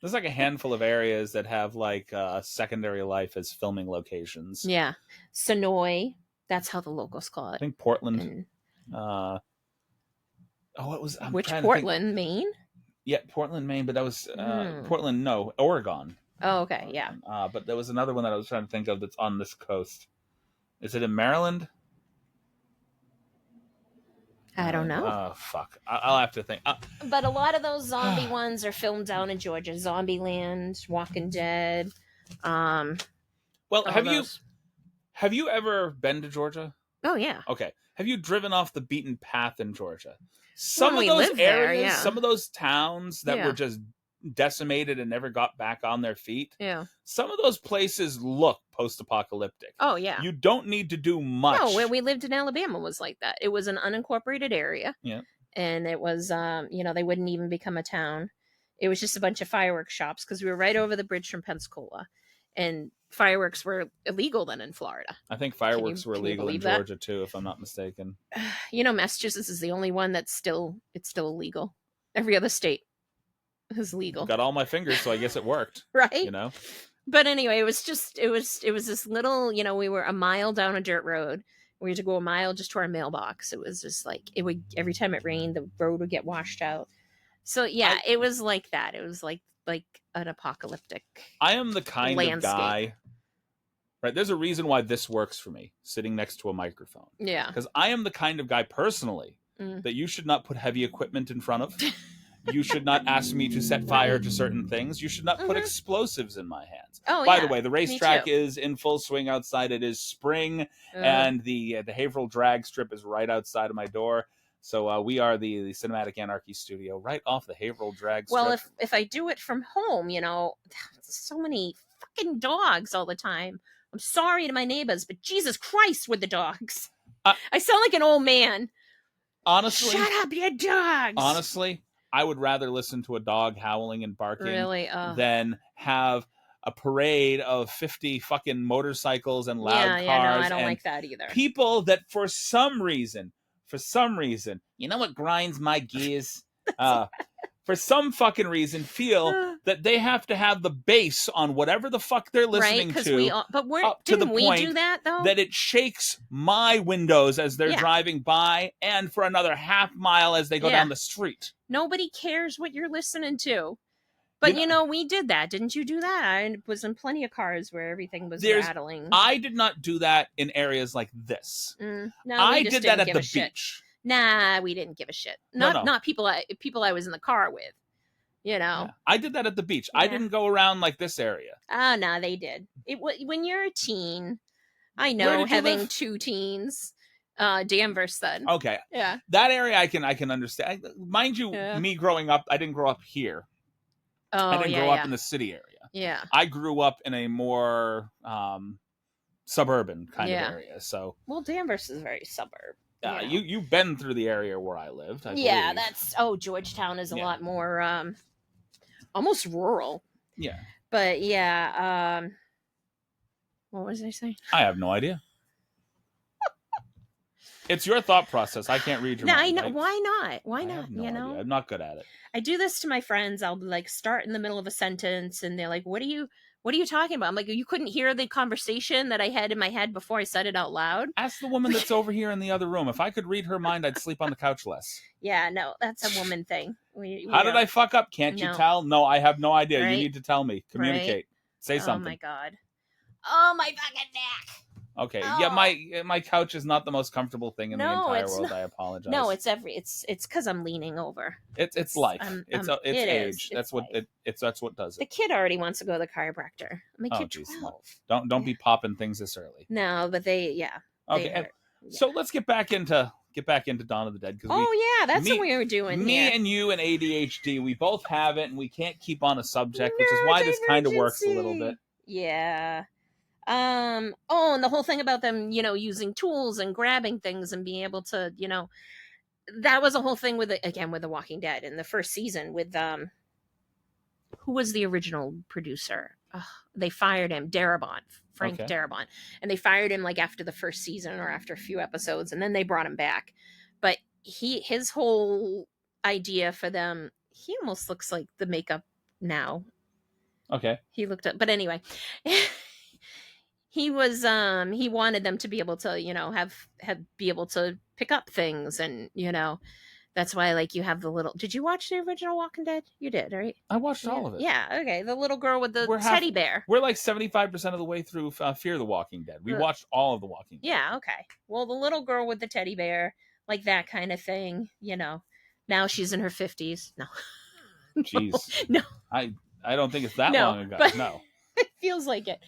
There's like a handful of areas that have like a secondary life as filming locations. Yeah, Sonoy. That's how the locals call it. I think Portland. What was which Portland, Maine? Yeah, Portland, Maine, but that was Portland. No, Oregon. Oh, okay, yeah. But there was another one that I was trying to think of that's on this coast. Is it in Maryland? I don't know. Oh, fuck. I'll have to think. But a lot of those zombie ones are filmed down in Georgia. Zombieland, Walking Dead. Well, have you ever been to Georgia? Oh, yeah. Okay. Have you driven off the beaten path in Georgia? Some of those areas, some of those towns that were just decimated and never got back on their feet. Yeah. Some of those places look post-apocalyptic. Oh, yeah. You don't need to do much. No, where we lived in Alabama was like that. It was an unincorporated area. Yeah. And it was, they wouldn't even become a town. It was just a bunch of fireworks shops because we were right over the bridge from Pensacola. And fireworks were illegal then in Florida. I think fireworks were illegal in Georgia too, if I'm not mistaken. Massachusetts is the only one that's still illegal. Every other state is legal. Got all my fingers, so I guess it worked. Right? But anyway, it was this little, we were a mile down a dirt road. We had to go a mile just to our mailbox. It was just like, every time it rained, the road would get washed out. So yeah, it was like that. It was like an apocalyptic I am the kind landscape. Of guy, right? There's a reason why this works for me, sitting next to a microphone. Yeah. Because I am the kind of guy personally that you should not put heavy equipment in front of. You should not ask me to set fire to certain things. You should not put explosives in my hands. Oh, By the way, the racetrack is in full swing outside. It is spring, and the Haverhill drag strip is right outside of my door. So we are the Cinematic Anarchy studio right off the Haverhill drag strip. Well, if I do it from home, so many fucking dogs all the time. I'm sorry to my neighbors, but Jesus Christ with the dogs. I sound like an old man. Honestly. Shut up, you dogs. Honestly, I would rather listen to a dog howling and barking than have a parade of 50 fucking motorcycles and loud cars. Yeah, no, I don't like that either. People that for some reason, you know what grinds my gears? For some fucking reason, feel that they have to have the bass on whatever the fuck they're listening to. Didn't we do that though? That it shakes my windows as they're driving by, and for another half mile as they go down the street. Nobody cares what you're listening to. But we did that. Didn't you do that? I was in plenty of cars where everything was rattling. I did not do that in areas like this. No, I did that at the beach. Nah, we didn't give a shit. Not people I was in the car with. Yeah. I did that at the beach. I didn't go around like this area. Oh, no, they did. When you're a teen, I know having two teens. Danvers then. Okay. Yeah. That area I can understand. Mind you, me growing up, I didn't grow up here. Oh, I didn't grow up in the city area. Yeah. I grew up in a more suburban kind of area. So Danvers is very suburb. You've been through the area where I lived. I believe. Georgetown is a lot more almost rural. Yeah. But what was I saying? I have no idea. It's your thought process. I can't read your mind. I know. Why not? Why not? Idea. I'm not good at it. I do this to my friends. I'll like start in the middle of a sentence and they're like, what are you talking about? I'm like, you couldn't hear the conversation that I had in my head before I said it out loud? Ask the woman that's over here in the other room. If I could read her mind, I'd sleep on the couch less. Yeah, no, that's a woman thing. How did I fuck up? Can't you tell? No, I have no idea. Right? You need to tell me. Communicate. Right? Say something. Oh my God. Oh my fucking neck. Okay. Oh. Yeah, my couch is not the most comfortable thing in the entire world. I apologize. No, it's because I'm leaning over. It's life. It's age. That's what does it. The kid already wants to go to the chiropractor. I'm like, you're 12. Don't be popping things this early. No, but they Okay. So let's get back into Dawn of the Dead. That's what we were doing. Me and you and ADHD, we both have it, and we can't keep on a subject, which is why this kind of works a little bit. Yeah. And the whole thing about them, using tools and grabbing things and being able to, that was a whole thing with The Walking Dead in the first season with, who was the original producer? They fired him, Frank Darabont. And they fired him like after the first season or after a few episodes, and then they brought him back. But his whole idea for them, he almost looks like the makeup now. Okay. He looked up, but anyway. He was he wanted them to be able to be able to pick up things, and that's why like you have the little. Did you watch the original Walking Dead? You did, right? I watched all of it. Yeah, okay. The little girl with the teddy bear. We're like 75% of the way through Fear the Walking Dead. We watched all of the Walking Dead. Yeah, okay. Well, the little girl with the teddy bear, like that kind of thing. Now she's in her 50s. No, jeez, no. I don't think it's that long ago. But no, it feels like it.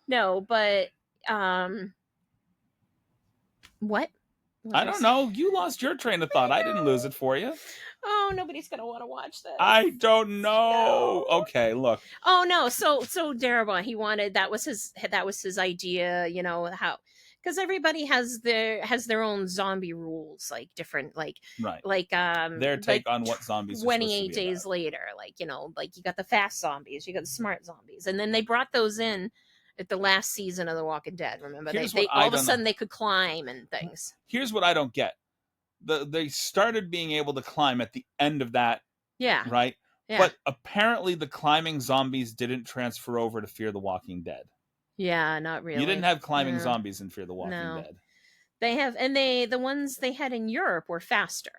No, but what? I don't know. You lost your train of thought. I didn't lose it for you. Oh, nobody's gonna want to watch this. I don't know. No. Okay, look. Oh no, so Darabont, he wanted that was his idea. How, because everybody has their own zombie rules, like different, like right, like their take on what zombies. 28 days later, like like you got the fast zombies, you got the smart zombies, and then they brought those in at the last season of The Walking Dead. Remember, they all of a sudden they could climb and things. Here's what I don't get: they started being able to climb at the end of that. Yeah. Right. Yeah. But apparently, the climbing zombies didn't transfer over to Fear the Walking Dead. Yeah, not really. You didn't have climbing zombies in Fear the Walking Dead. They have, and the ones they had in Europe were faster.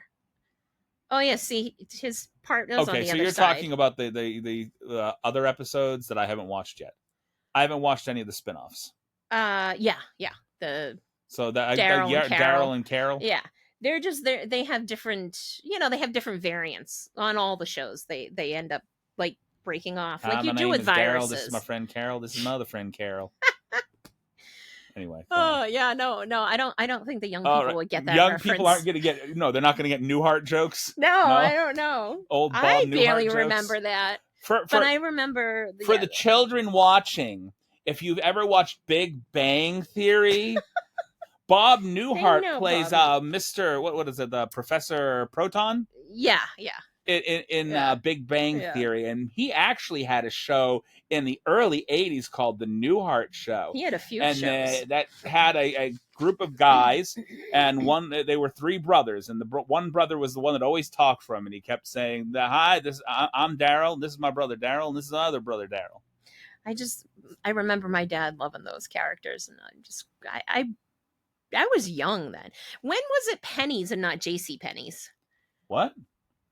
Oh yeah, see, his part was on the other side. Okay, so you're talking about the other episodes that I haven't watched yet. I haven't watched any of the spin-offs. Yeah. Daryl and Carol. Yeah, they have different, they have different variants on all the shows. They end up like breaking off, like you do with viruses. Daryl, this is my friend Carol. This is my other friend Carol. Anyway. Oh yeah, no, I don't think the young people would get that. Young reference. People aren't going to get. No, they're not going to get Newhart jokes. No, I don't know. Old Bob I Newhart barely jokes. Remember that. But I remember for the children watching. If you've ever watched Big Bang Theory, Bob Newhart plays Mr. What is it? The Professor Proton. Yeah. In Big Bang Theory, and he actually had a show in the early '80s called The Newhart Show. He had a few shows, and that had a group of guys, and they were three brothers, and one brother was the one that always talked for him, and he kept saying, "Hi, I'm Daryl. This is my brother Daryl, and this is another brother Daryl." I remember my dad loving those characters, and I was young then. When was it Penny's and not J.C. Penney's? What?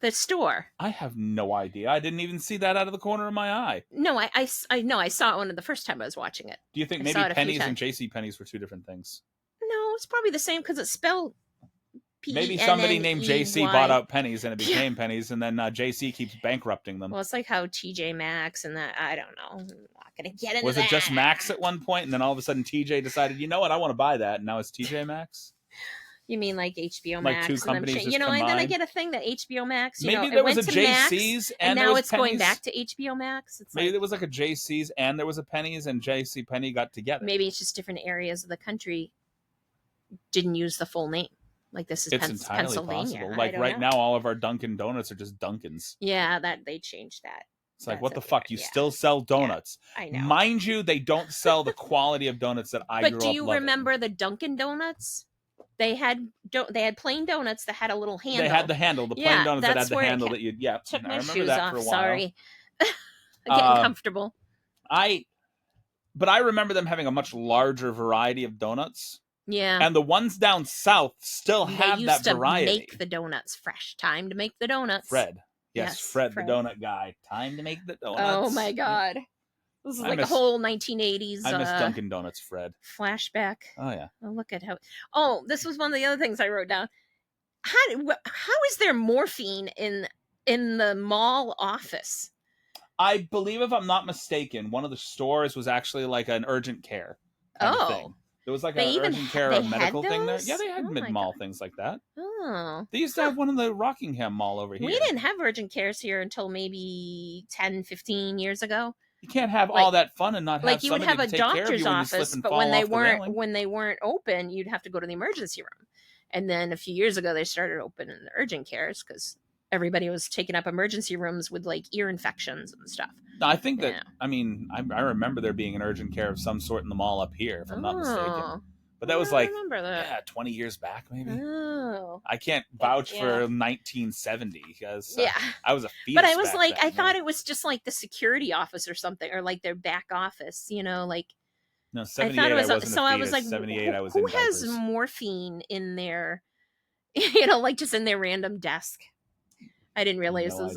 The store. I have no idea. I didn't even see that out of the corner of my eye. No, I know. I saw it one of the first time I was watching it. Do you think maybe Penny's and J.C. Penney's were two different things? No, it's probably the same because it's spelled P-E-N-N-E-Y. Maybe somebody named J.C. bought out Penny's and it became Penny's, and then J.C. keeps bankrupting them. Well, it's like how T.J. Maxx and that. I don't know. I'm not gonna get into Was that. it just Max at one point, and then all of a sudden T.J. decided, you know what, I want to buy that, and now it's T.J. Maxx? You mean like HBO like Max? Two companies just and combined? then I get a thing that HBO Max. Maybe there was a JC's and now it's Penny's. going back to HBO Max. It's maybe there was like a JC's and there was a Penny's, and JC Penney got together. Maybe it's just different areas of the country didn't use the full name. Like this is entirely Pennsylvania. Possible. Like right now, all of our Dunkin' Donuts are just Dunkins. Yeah, that they changed that. It's like, what the fuck? You still sell donuts. Yeah, I know. Mind you, they don't sell the quality of donuts that I grew up loving. But do you remember the Dunkin' Donuts? They had plain donuts that had a little handle. They had the handle, the plain donuts that had the handle that you'd. Yeah, took I my remember shoes that off. for a while. Sorry, getting comfortable. But I remember them having a much larger variety of donuts. Yeah, and the ones down south still have that variety. They used to make the donuts fresh. Time to make the donuts. Fred. Yes, Fred, the donut guy. Time to make the donuts. Oh my god. This is like a whole 1980s. I miss Dunkin' Donuts, Fred. Flashback. Oh yeah. Oh, look at how. Oh, this was one of the other things I wrote down. How is there morphine in the mall office? I believe, if I'm not mistaken, one of the stores was actually like an urgent care kind of thing. There was like an urgent care or medical thing there. Yeah, they had mid-mall things like that. Oh. They used to have one in the Rockingham Mall over here. We didn't have urgent cares here until maybe 10, 15 years ago. You can't have all that fun and not have like you would have a doctor's office, but when they weren't open, you'd have to go to the emergency room. And then a few years ago, they started opening the urgent cares because everybody was taking up emergency rooms with like ear infections and stuff. No, I think that, I mean, I remember there being an urgent care of some sort in the mall up here, if I'm not mistaken. But that was like, 20 years back, maybe. Oh. I can't vouch for 1970 because I was a fetus. But I was like, I thought it was just like the security office or something, or like their back office, like. No, 78, I wasn't so a fetus. I was like, 78, I was in diapers. Who has morphine in their, like just in their random desk? I didn't realize it was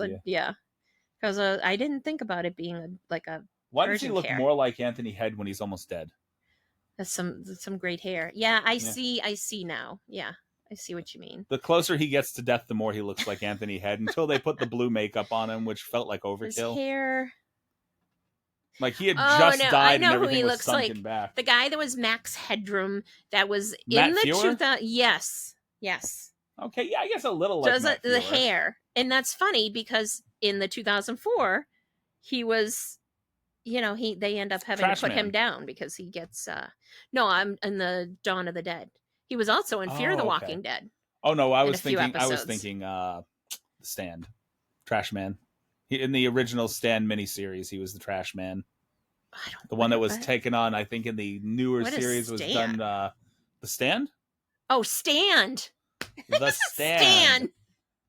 because I didn't think about it being like a. Why does he look more like Anthony Head when he's almost dead? That's some great hair. Yeah, I see now. Yeah, I see what you mean. The closer he gets to death, the more he looks like Anthony Head until they put the blue makeup on him, which felt like overkill. His hair. Like he had just died and everything was sunken like. back. The guy that was Max Headroom that was Matt in the Fuhrer? 2000. Yes. Okay, yeah, I guess a little like Matt the Fuhrer. hair, and that's funny because in the 2004, he was. They end up having to put him down because he gets I'm in the Dawn of the Dead. He was also in Fear of the Walking Dead. Oh no, I was thinking The Stand. Trash Man. In the original Stand miniseries, he was the Trash Man. The one that was taken on, I think, in the newer series was done The Stand? Oh, Stand. The Stand.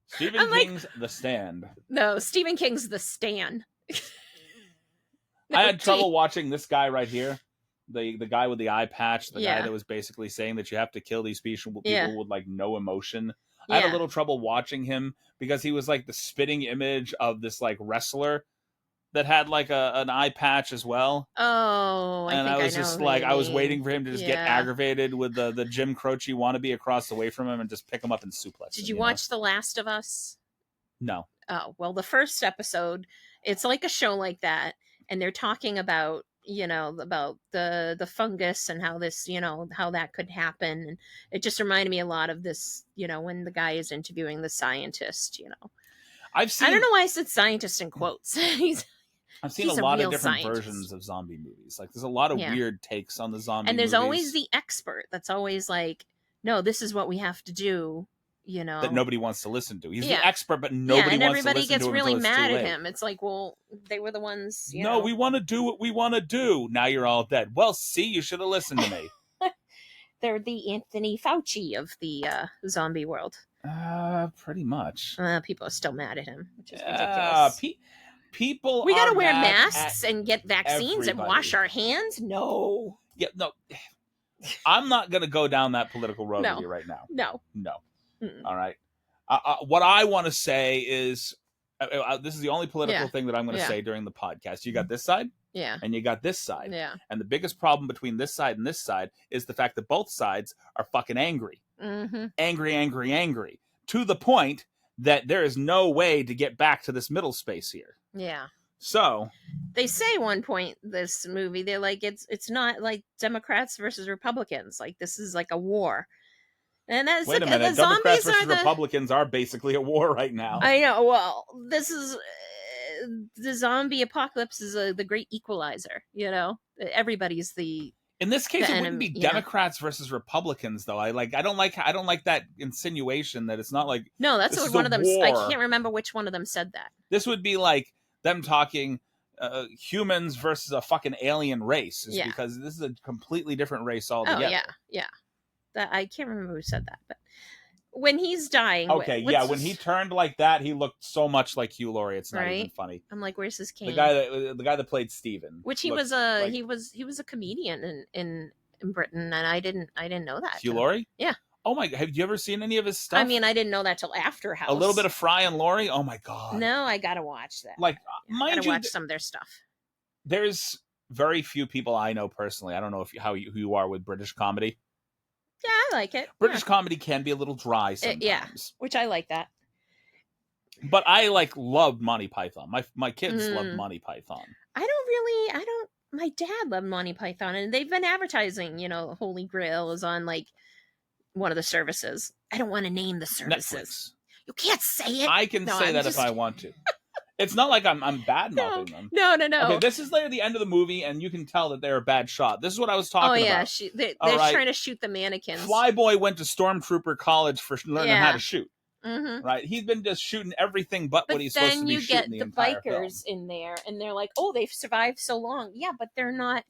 Stephen King's The Stand. No, Stephen King's The Stand. I had trouble watching this guy right here, the guy with the eye patch, the guy that was basically saying that you have to kill these people with like no emotion. I had a little trouble watching him because he was like the spitting image of this like wrestler that had like an eye patch as well. Oh, I was just like, I was waiting for him to just get aggravated with the Jim Croce wannabe across the way from him and just pick him up and suplex him. Did you watch The Last of Us? No. Oh, well, the first episode, it's like a show like that. And they're talking about, about the fungus and how this, how that could happen. And it just reminded me a lot of this, when the guy is interviewing the scientist, I don't know why I said scientist in quotes. I've seen a lot of different versions of zombie movies. Like there's a lot of weird takes on the zombie And there's movies. always the expert that's always like, no, this is what we have to do. That nobody wants to listen to. He's the expert, but nobody wants to listen to him. And everybody gets really mad at him. It's like, well, they were the ones. No, we want to do what we want to do. Now you're all dead. Well, see, you should have listened to me. They're the Anthony Fauci of the zombie world. Pretty much. People are still mad at him, which is ridiculous. People we gotta wear mad masks and get vaccines and wash our hands. No. Yeah, no. I'm not gonna go down that political road with you right now. No. Mm-mm. All right. What I want to say is, this is the only political thing that I'm going to say during the podcast. You got this side, and you got this side, and the biggest problem between this side and this side is the fact that both sides are fucking angry, angry, to the point that there is no way to get back to this middle space here. Yeah. So they say one point this movie, they're like, it's not like Democrats versus Republicans. Like, this is like a war. And that's wait a minute. Democrats versus Republicans are basically a war right now. I know. Well, this is the zombie apocalypse is the great equalizer. You know, everybody's the. In this case, it wouldn't be Democrats versus Republicans, though. I don't like that insinuation that it's not like. No, that's what one of them. I can't remember which one of them said that. This would be like them talking humans versus a fucking alien race, because this is a completely different race altogether. Oh yeah. That I can't remember who said that, but when he's dying, when he turned like that, he looked so much like Hugh Laurie. It's not even funny. I'm like, where's his cane? The guy that played Steven, which he was a comedian in Britain, and I didn't know that. Hugh Laurie? Yeah. Oh my! Have you ever seen any of his stuff? I mean, I didn't know that till after House. A little bit of Fry and Laurie. Oh my god! No, I gotta watch that. Like, I gotta watch some of their stuff. There's very few people I know personally. I don't know who you are with British comedy. Yeah, I like it. British comedy can be a little dry sometimes. Which I like that. But I loved Monty Python. My kids loved Monty Python. My dad loved Monty Python, and they've been advertising, Holy Grail is on like one of the services. I don't want to name the services. Netflix. You can't say it. I can say that if I want to. It's not like I'm bad-mouthing them. No. Okay, this is like the end of the movie, and you can tell that they're a bad shot. This is what I was talking about. They're trying to shoot the mannequins. Flyboy went to Stormtrooper College for learning how to shoot. Mm-hmm. Right? He's been just shooting everything but what he's supposed to be shooting the entire film. Then you get the bikers in there, and they're like, oh, they've survived so long. Yeah, but they're not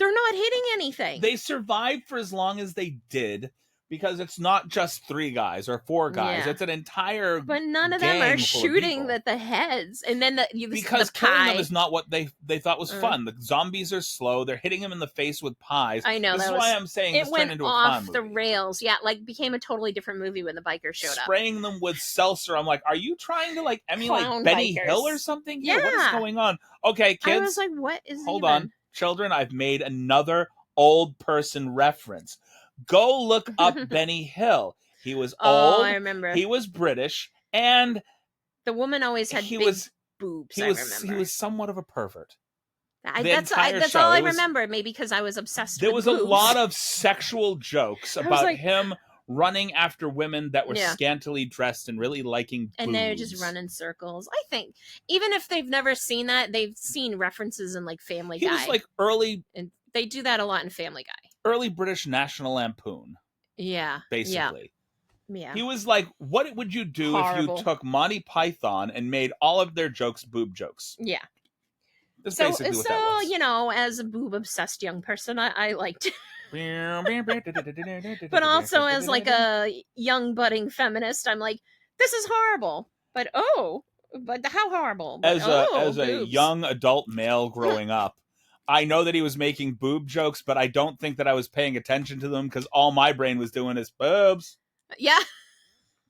hitting anything. They survived for as long as they did, because it's not just 3 guys or 4 guys. It's an entire But none of them are shooting at the heads. And then because killing them is not what they thought was fun. The zombies are slow. They're hitting them in the face with pies. I know. This is why I'm saying it went into off a the rails. Yeah, like became a totally different movie when the bikers showed up. Spraying them with seltzer. I'm like, are you trying to emulate Clown Benny bikers. Hill or something? Yeah. What is going on? Okay, kids. I was like, what is Hold on. Children, I've made another old person reference. Go look up Benny Hill. He was old. I remember. He was British, and the woman always had big boobs. He was somewhat of a pervert. That's all I remember. Maybe because I was obsessed. There with was boobs. a lot of sexual jokes about him running after women that were scantily dressed and really liking boobs. And they're just running circles. I think even if they've never seen that, they've seen references in Family Guy. He was early, and they do that a lot in Family Guy. Early British National Lampoon. Yeah. Basically. Yeah. He was like, what would you do if you took Monty Python and made all of their jokes boob jokes? Yeah. That's basically what that was. As a boob-obsessed young person, I liked it. But also as a young budding feminist, I'm like, this is horrible. But how horrible? But, as a young adult male growing up, I know that he was making boob jokes, but I don't think that I was paying attention to them because all my brain was doing is boobs. Yeah.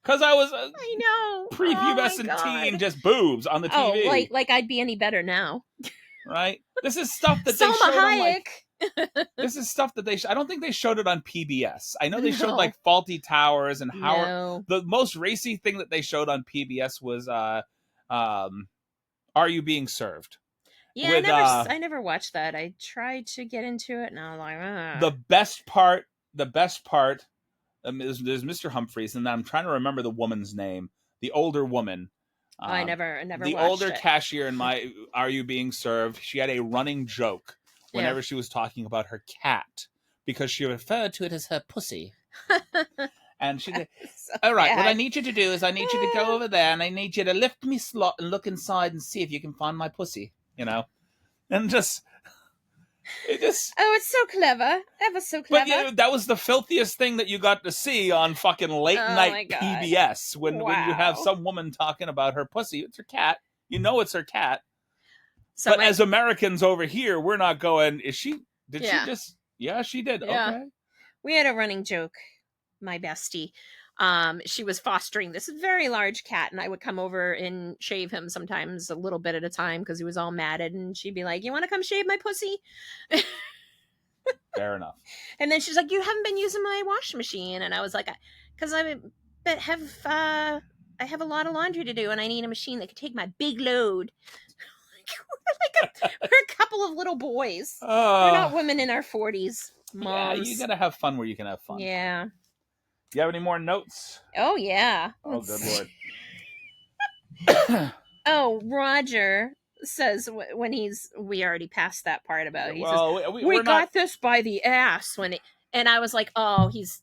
Because I was I know. prepubescent teen, just boobs on the TV. Oh, like I'd be any better now. Right? This is stuff that they showed on this is stuff that I don't think they showed it on PBS. I know they showed Faulty Towers and Howard. The most racy thing that they showed on PBS was Are You Being Served? Yeah, I never watched that. I tried to get into it, and I was like, The best part is Mr. Humphreys, and I'm trying to remember the woman's name. The older woman. I never the watched older it. cashier in my Are You Being Served? She had a running joke whenever she was talking about her cat because she referred to it as her pussy. And she said, all right, what I need you to do is I need you to go over there and I need you to lift me slot and look inside and see if you can find my pussy. And just It just... Oh, it's so clever. Ever so clever. But yeah, that was the filthiest thing that you got to see on fucking late night PBS when you have some woman talking about her pussy. It's her cat. You know it's her cat. So but as Americans over here, we're not going, did she just... Yeah, she did. Yeah. Okay. We had a running joke, my bestie. She was fostering this very large cat, and I would come over and shave him sometimes a little bit at a time because he was all matted, and she'd be like, "You want to come shave my pussy?" Fair enough. And then she's like, "You haven't been using my washing machine," and I was like, "Because I have a lot of laundry to do, and I need a machine that can take my big load." We're a couple of little boys. We're not women in our 40s. Moms. Yeah, you gotta have fun where you can have fun. Yeah. Do you have any more notes? Oh, yeah. Oh, good Lord. Oh, Roger says when we already passed that part about, he says, we got this by the ass and I was like, oh, he's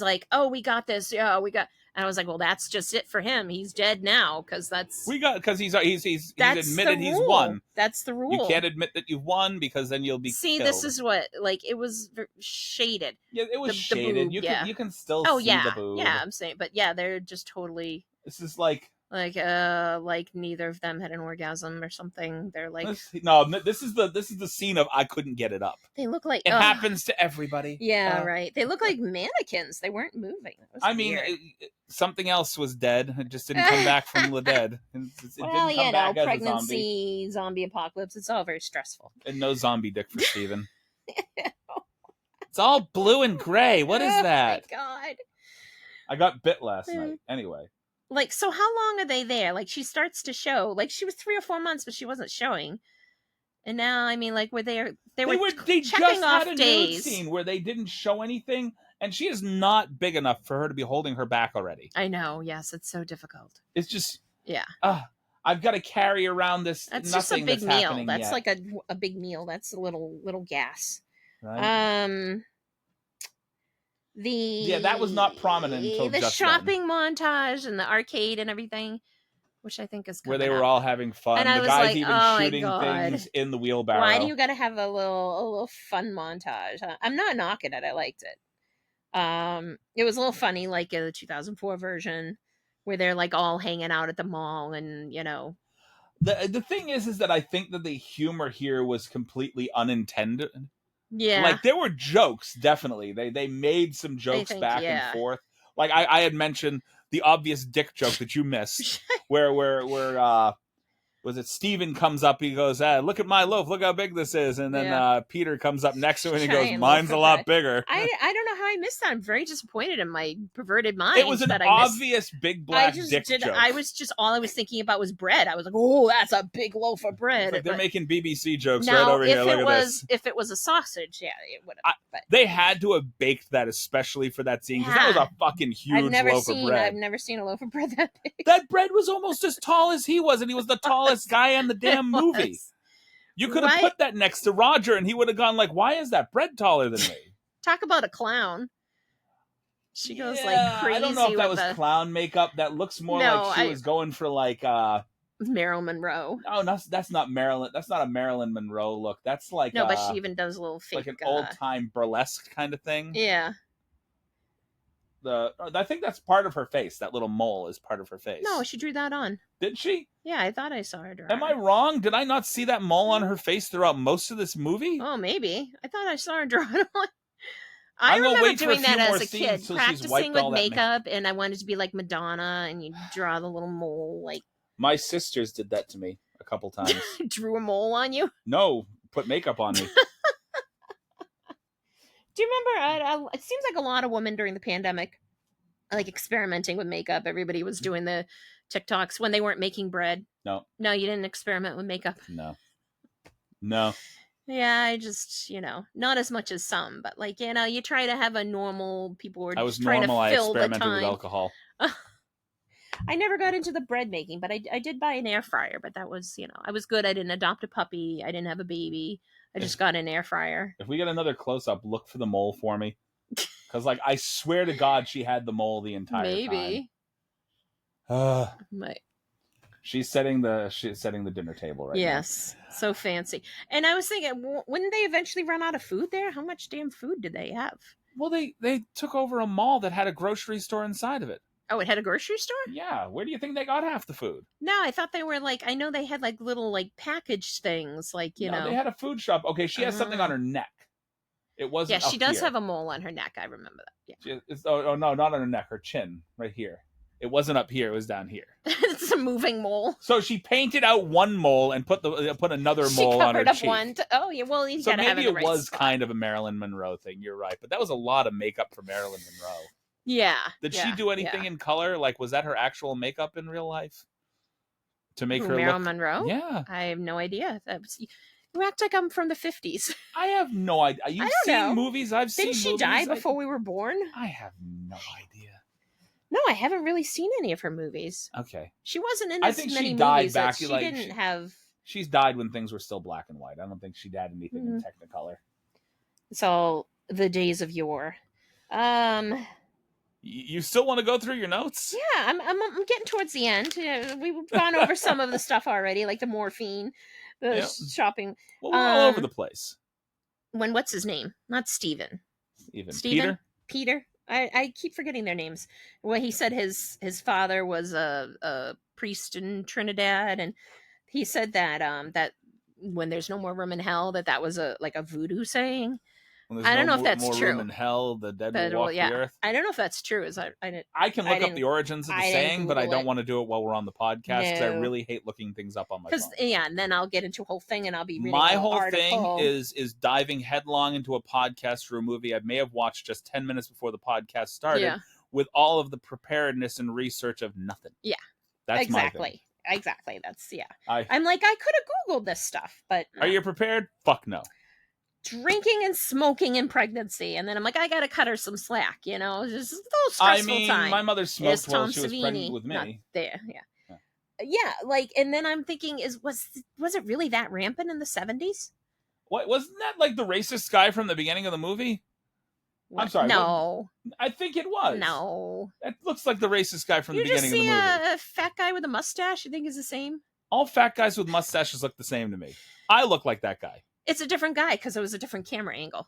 like, oh, we got this. Yeah, we got. And I was like, well, that's just it for him. He's dead now because he's admitted he's won. That's the rule. You can't admit that you've won because then you'll be killed. This is what, like, it was shaded. Yeah, it was shaded. The boob, you can still see the boob. Yeah, I'm saying, but yeah, they're just totally. This is like neither of them had an orgasm or something. They're like, this is the scene of I couldn't get it up. They look like it happens to everybody. Yeah, right. They look like mannequins. They weren't moving. Something else was dead. It just didn't come back from the dead. Pregnancy, zombie apocalypse. It's all very stressful. And no zombie dick for Steven. It's all blue and gray. What is that? Oh my God. I got bit last night. Anyway. Like, so how long are they there? Like, she starts to show. Like, she was 3 or 4 months, but she wasn't showing. And now, I mean, like, they just had a nude scene where they didn't show anything, and she is not big enough for her to be holding her back already. I know. Yes, it's so difficult. It's just... Yeah. I've got to carry around this. That's just a big meal. That's like a big meal. That's a little gas. Right. That was not prominent until the just shopping montage and the arcade and everything, which I think is where they were all having fun. And the guys even shooting things in the wheelbarrow. Why do you got to have a little fun montage? I'm not knocking it. I liked it. It was a little funny, like the 2004 version, where they're like all hanging out at the mall, and The thing is that I think that the humor here was completely unintended. Yeah. Like, there were jokes, definitely. They made some jokes back and forth. Like, I had mentioned the obvious dick joke that you missed, where was it Steven comes up, he goes, look at my loaf, look how big this is. And then Peter comes up next to him and he goes, mine's a lot bigger. I don't know how I missed that. I'm very disappointed in my perverted mind. It was an obvious big black dick joke. All I was thinking about was bread. I was like, oh, that's a big loaf of bread. Like they're making BBC jokes right over here. Look at this. If it was a sausage, it would have. They had to have baked that especially for that scene, because that was a fucking huge loaf of bread. I've never seen a loaf of bread that big. That bread was almost as tall as he was, and he was the tallest guy in the damn movie. You could have put that next to Roger, and he would have gone like, why is that bread taller than me? Talk about a clown. She goes like crazy. I don't know if that was clown makeup. That looks more like she was going for like Marilyn Monroe. Oh, that's not Marilyn. That's not a Marilyn Monroe look. That's like but she even does a little fake, like an old time burlesque kind of thing. Yeah. I think that's part of her face. That little mole is part of her face. No, she drew that on. Did she? Yeah, I thought I saw her draw. Am I wrong? Did I not see that mole on her face throughout most of this movie? Oh, maybe. I thought I saw her draw it on. I remember doing that as a kid, practicing with makeup, and I wanted to be like Madonna, and you draw the little mole. Like, my sisters did that to me a couple times. Drew a mole on you? No, put makeup on me. Do you remember, it seems like a lot of women during the pandemic, like experimenting with makeup. Everybody was doing the TikToks when they weren't making bread. No, you didn't experiment with makeup. No. Yeah, I just, not as much as some, but like, you try to have a normal, people were just trying to fill the time. I experimented with alcohol. I never got into the bread making, but I did buy an air fryer, but that was, I was good. I didn't adopt a puppy. I didn't have a baby. I just got an air fryer. If we get another close-up, look for the mole for me. Because, like, I swear to God she had the mole the entire time. Maybe. She's setting the dinner table right now. Yes, so fancy. And I was thinking, wouldn't they eventually run out of food there? How much damn food did they have? Well, they took over a mall that had a grocery store inside of it. Oh, it had a grocery store? Yeah. Where do you think they got half the food? No, I thought they were like, I know they had like little like packaged things, like, you know. They had a food shop. Okay, she has something on her neck. It wasn't. Yeah, she does here. have a mole on her neck. I remember that. Yeah. Oh no, not on her neck. Her chin, right here. It wasn't up here. It was down here. It's a moving mole. So she painted out one mole and put another mole on her cheek. She covered up one. Oh yeah, well you so gotta have it in the right was spot. Kind of a Marilyn Monroe thing. You're right, but that was a lot of makeup for Marilyn Monroe. Yeah. Did she do anything in color? Like, was that her actual makeup in real life? To make her Marilyn Monroe? Yeah. I have no idea. You act like I'm from the 50s. I have no idea. You've seen movies? I've seen movies. Didn't she die before we were born? I have no idea. No, I haven't really seen any of her movies. Okay. She wasn't in as many movies back. She didn't have... She's died when things were still black and white. I don't think she died anything in Technicolor. It's all the days of yore. You still want to go through your notes? Yeah, I'm getting towards the end. We've gone over some of the stuff already, like the morphine, the shopping. Well, we're all over the place. What's his name? Not Steven. Steven? Peter? I keep forgetting their names. Well, he said his father was a priest in Trinidad, and he said that that when there's no more room in hell, that was a voodoo saying. I don't know if that's true. Room in hell, the dead will walk the earth. I don't know if that's true. I can look up the origins of the saying, but I don't want to do it while we're on the podcast because I really hate looking things up on my phone. And then I'll get into a whole thing and I'll be reading my whole thing is diving headlong into a podcast or a movie I may have watched just 10 minutes before the podcast started with all of the preparedness and research of nothing. Yeah, that's exactly. My thing. Exactly. That's I'm like, I could have Googled this stuff, but are you prepared? Fuck no. Drinking and smoking in pregnancy, and then I'm like, I gotta cut her some slack, just a little stressful time. My mother smoked while she was pregnant with me. Yeah, like, and then I'm thinking, was it really that rampant in the 70s? What, wasn't that like the racist guy from the beginning of the movie? What? I'm sorry. No, I think it was. No, that looks like the racist guy from the beginning of the movie. You just see a fat guy with a mustache. You think is the same? All fat guys with mustaches look the same to me. I look like that guy. It's a different guy because it was a different camera angle.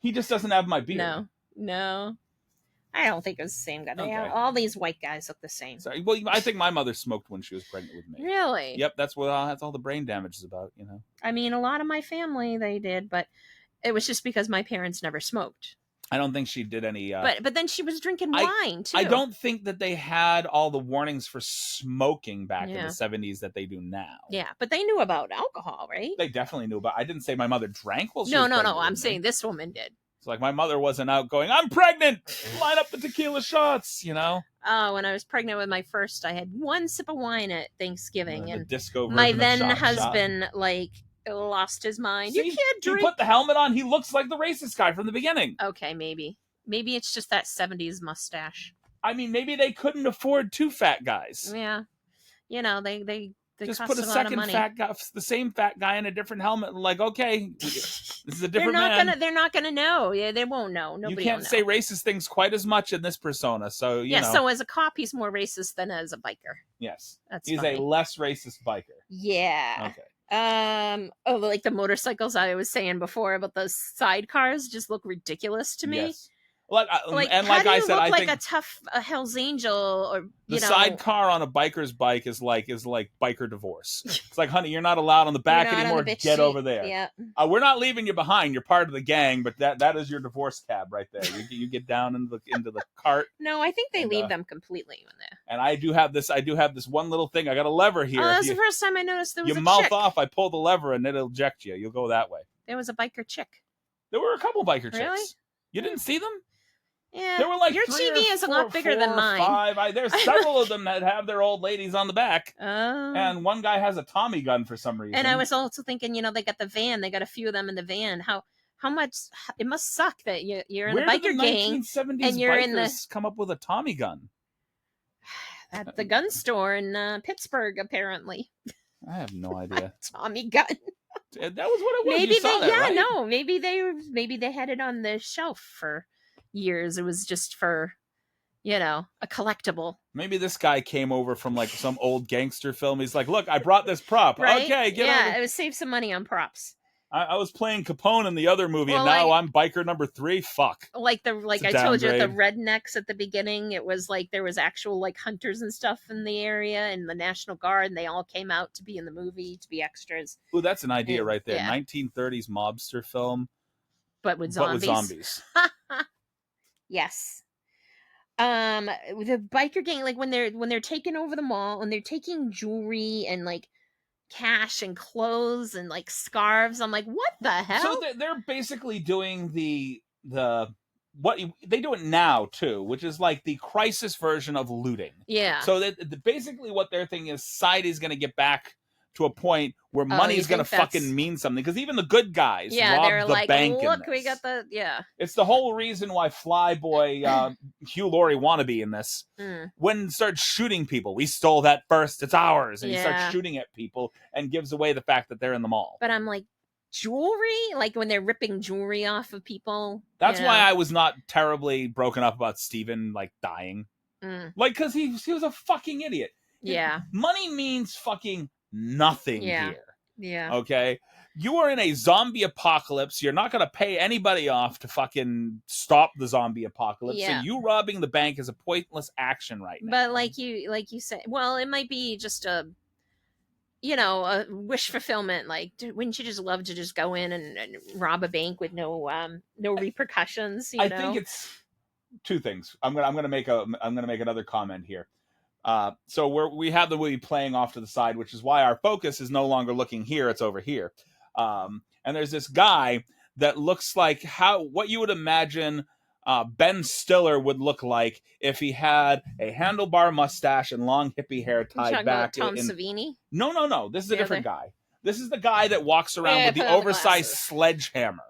He just doesn't have my beard. No. I don't think it was the same guy. Okay. All these white guys look the same. Sorry. Well, I think my mother smoked when she was pregnant with me. Really? Yep, that's all the brain damage is about, I mean, a lot of my family, they did, but it was just because my parents never smoked. I don't think she did any... But then she was drinking wine, too. I don't think that they had all the warnings for smoking back in the 70s that they do now. Yeah, but they knew about alcohol, right? They definitely knew about... I didn't say my mother drank while she was pregnant. No, I'm saying this woman did. It's like my mother wasn't out going, I'm pregnant! Line up the tequila shots, Oh, when I was pregnant with my first, I had one sip of wine at Thanksgiving. And disco my then husband, lost his mind. See, you can't drink. He put the helmet on. He looks like the racist guy from the beginning. Okay, maybe it's just that 70s mustache. I mean, maybe they couldn't afford two fat guys. Yeah, they just cost put a second money. Fat guy, the same fat guy in a different helmet. Like, okay, this is a different man. They're not gonna know. Yeah, they won't know. Nobody. You can't say racist things quite as much in this persona. So you know. So as a cop, he's more racist than as a biker. Yes, he's a less racist biker. Yeah. Okay. Like the motorcycles I was saying before about the sidecars just look ridiculous to me. Yes. Like I said, I think a tough Hell's Angel or the sidecar on a biker's bike is like biker divorce. It's like, honey, you're not allowed on the back anymore. Get over there. Yeah. We're not leaving you behind. You're part of the gang, but that is your divorce cab right there. You get down into the cart. No, I think they leave them completely when they're. And I do have this one little thing. I got a lever here. Oh, that's the first time I noticed there was a chick. You mouth off, I pull the lever and it'll eject you. You'll go that way. There was a biker chick. There were a couple biker chicks. Really? You didn't see them? Yeah, there were like your TV is a lot bigger than mine. Five. There's several of them that have their old ladies on the back. Oh. And one guy has a Tommy gun for some reason. And I was also thinking, they got the van. They got a few of them in the van. How much it must suck that you're in the biker gang and you're in the come up with a Tommy gun at the gun store in Pittsburgh, apparently. I have no idea. Tommy gun. That was what it was. Maybe they had it on the shelf for years. It was just for you know, a collectible. Maybe this guy came over from like some old gangster film. He's like, look, I brought this prop. Right? Okay, get over. It was save some money on props. I was playing Capone in the other movie, and now I'm biker number 3. Fuck. Like I told you, the rednecks at the beginning, it was like there was actual like hunters and stuff in the area, and the National Guard, and they all came out to be in the movie, to be extras. Ooh, that's an idea right there. 1930s mobster film, but with zombies. Yes. The biker gang, like when they're taking over the mall and they're taking jewelry and like cash and clothes and like scarves. I'm like, what the hell? So they're basically doing the what they do it now too, which is like the crisis version of looting. Yeah. So that basically what their thing is, society's going to get back to a point where money's going to fucking mean something, because even the good guys rob the bank. Look, we got the It's the whole reason why Flyboy Hugh Laurie wannabe in this when starts shooting people. We stole that first, it's ours, and he starts shooting at people and gives away the fact that they're in the mall. But I'm like, jewelry, like when they're ripping jewelry off of people. That's why I was not terribly broken up about Steven like dying, like because he was a fucking idiot. Yeah, money means fucking nothing here. Yeah. Okay. You are in a zombie apocalypse. You're not going to pay anybody off to fucking stop the zombie apocalypse. Yeah. So you robbing the bank is a pointless action right now. But like you said, well, it might be just a wish fulfillment. Like, wouldn't you just love to just go in and rob a bank with no repercussions? I think it's two things. I'm gonna make another comment here. So we have the movie playing off to the side, which is why our focus is no longer looking here; it's over here. And there's this guy that looks like what you would imagine Ben Stiller would look like if he had a handlebar mustache and long hippie hair tied back. Tom Savini? No. This is a different guy. This is the guy that walks around with the oversized sledgehammer.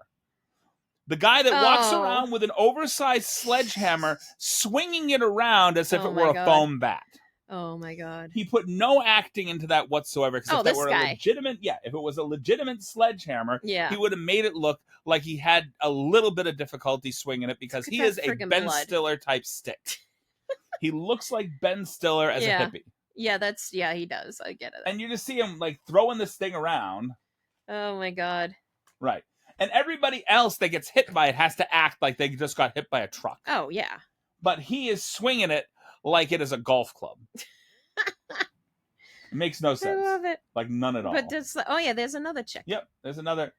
The guy that walks around with an oversized sledgehammer, swinging it around as if it were a foam bat. Oh my God! He put no acting into that whatsoever. Because if that were a legitimate, if it was a legitimate sledgehammer, he would have made it look like he had a little bit of difficulty swinging it, because he is a Ben Stiller type stick. He looks like Ben Stiller as a hippie. Yeah, he does. I get it. And you just see him like throwing this thing around. Oh my God! Right. And everybody else that gets hit by it has to act like they just got hit by a truck. Oh, yeah. But he is swinging it like it is a golf club. It makes no sense. I love it. Like none at all. But there's another chick. Yep, there's another.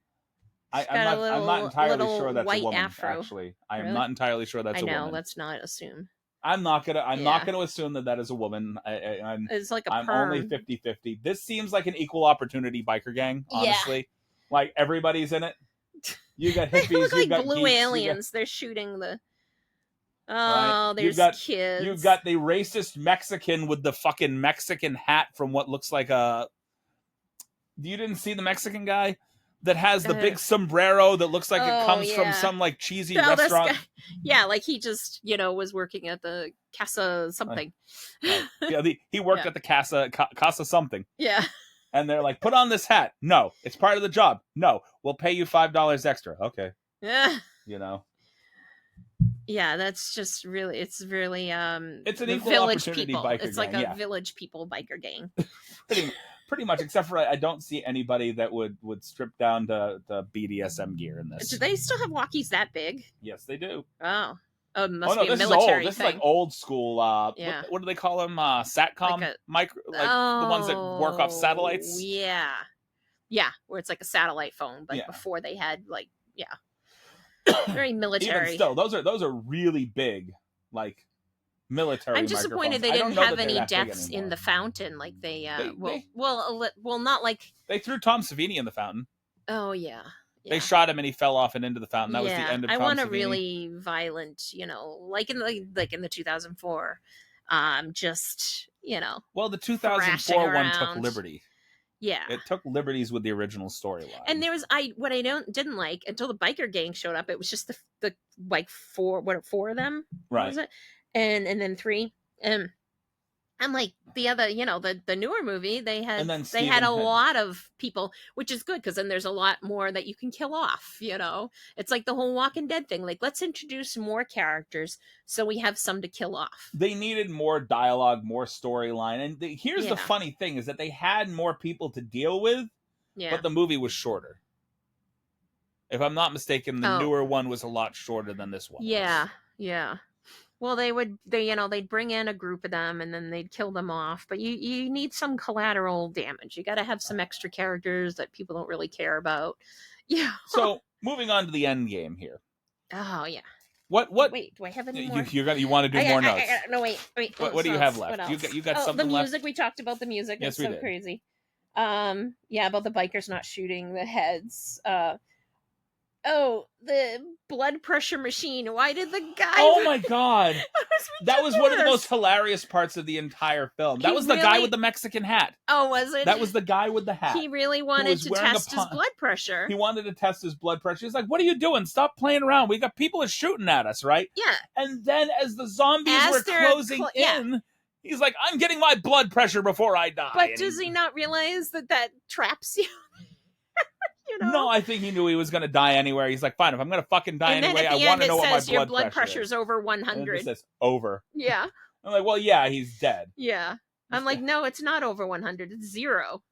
I'm not entirely sure that's a woman, afro. Actually. I am not entirely sure that's a woman. I know, let's not assume. I'm not gonna assume that is a woman. It's like I'm only 50-50. This seems like an equal opportunity biker gang, honestly. Yeah. Like everybody's in it. You got hippies, they look like blue geeks, aliens. They're shooting the. Oh, there's kids. You've got the racist Mexican with the fucking Mexican hat from what looks like a. You didn't see the Mexican guy that has the big sombrero that looks like it comes from some like cheesy restaurant. Yeah, like he just was working at the Casa something. He worked at the Casa something. Yeah. And they're like, put on this hat. No, it's part of the job. No, we'll pay you $5 extra. Okay. Yeah. Yeah, that's just really. It's really. It's an equal opportunity biker gang. It's like a village people biker gang. Pretty much, except for I don't see anybody that would strip down to BDSM gear in this. Do they still have walkies that big? Yes, they do. Oh. Oh, it must be a military This thing. is like old school. What do they call them? Satcom the ones that work off satellites. Yeah, where it's like a satellite phone, but before they had very military. Even still, those are really big, like military. I'm disappointed they didn't have any deaths in the fountain, like they not like they threw Tom Savini in the fountain. Oh yeah. They shot him and he fell off and into the fountain. That was the end of Tom Savini. I want a really violent, like in the 2004, just Well, the 2004 one took liberty. Yeah, it took liberties with the original storyline. And there was what I didn't like until the biker gang showed up. It was just the like four of them, right? Was it? And then 3. And like the other, the newer movie, they And had then they had Steven a had, lot of people, which is good because then there's a lot more that you can kill off. It's like the whole Walking Dead thing. Like, let's introduce more characters so we have some to kill off. they needed more dialogue, more storyline. And here's the Yeah. funny thing is that they had more people to deal with, Yeah. but the movie was shorter. If I'm not mistaken, the newer one was a lot shorter than this one. Yeah. Yeah. Well, they'd bring in a group of them and then they'd kill them off. But you need some collateral damage. You got to have some extra characters that people don't really care about. Yeah. So moving on to the end game here. Oh yeah. What? Wait, do I have any more? You want to do more notes? No, wait. What do you have left? What else? You got something the music. left? We talked about the music. Yes, it's we so did. crazy. Yeah, about the bikers not shooting the heads. The blood pressure machine. Why did the guy? Oh my god, that was one of the most hilarious parts of the entire film. That was the guy with the Mexican hat. Oh, was it? That was the guy with the hat. He really wanted to test his blood pressure. He wanted to test his blood pressure. He's like, "What are you doing? Stop playing around. We got people shooting at us, right?" Yeah. And then as the zombies were closing in, he's like, "I'm getting my blood pressure before I die." But does he not realize that traps you? No, I think he knew he was going to die anywhere. He's like, fine, if I'm going to fucking die anyway, I want to know what my blood pressure is. Over 100. And it says over. Yeah. I'm like, well, yeah, he's dead. Yeah. I'm like, no, it's not over 100. It's 0.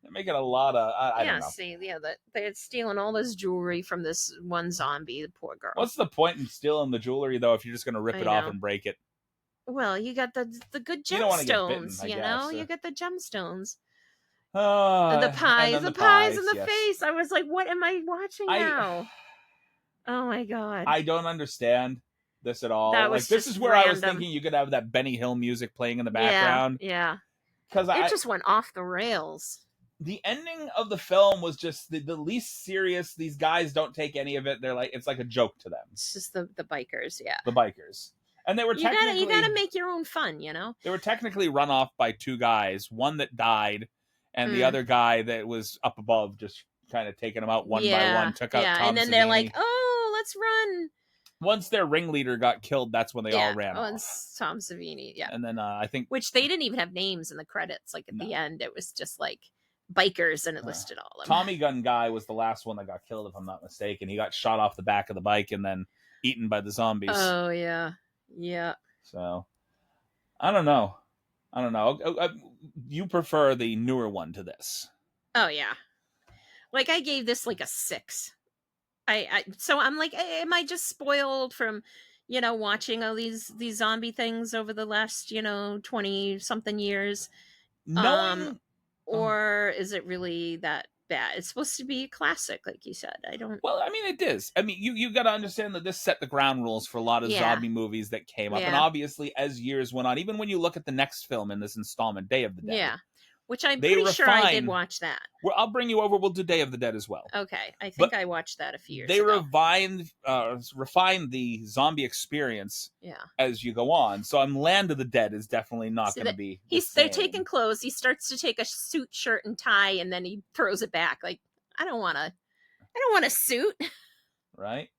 They're making a lot of, I don't know. See, they're stealing all this jewelry from this one zombie, the poor girl. What's the point in stealing the jewelry, though, if you're just going to rip it off and break it? Well, you got the good gemstones, you don't want to get bitten, You get the gemstones. The pies in the face. I was like, what am I watching now? Oh my god. I don't understand this at all. This is where random. I was thinking you could have that Benny Hill music playing in the background. Yeah. Because it just went off the rails. The ending of the film was just the least serious. These guys don't take any of it. They're like, it's like a joke to them. It's just the bikers, yeah. The bikers. And they were you gotta make your own fun, They were technically run off by 2 guys, one that died, and the other guy that was up above just kind of taking them out one by one, took out Tom and then Savini. They're like, oh, let's run. Once their ringleader got killed, that's when they all ran off. Once Tom Savini, And then I think... Which they didn't even have names in the credits. Like, at the end, it was just like bikers, and it listed all of them. Tommy Gun guy was the last one that got killed, if I'm not mistaken. He got shot off the back of the bike and then eaten by the zombies. Oh, yeah. Yeah. So, I don't know. You prefer the newer one to this? Oh yeah, like I gave this like a 6. So I'm like, am I just spoiled from, watching all these zombie things over the last 20 something years? Or is it really that bad? It's supposed to be a classic, like you said. I don't. Well, I mean, it is. I mean, you got to understand that this set the ground rules for a lot of zombie movies that came up, and obviously, as years went on, even when you look at the next film in this installment, Day of the Dead. Yeah, which I'm pretty sure I did watch that. Well, I'll bring you over. We'll do Day of the Dead as well. Okay, I think I watched that a few years ago. They refined the zombie experience as you go on. So Land of the Dead is definitely not going to be. They're taking clothes. He starts to take a suit, shirt, and tie, and then he throws it back. Like, I don't want a suit. Right.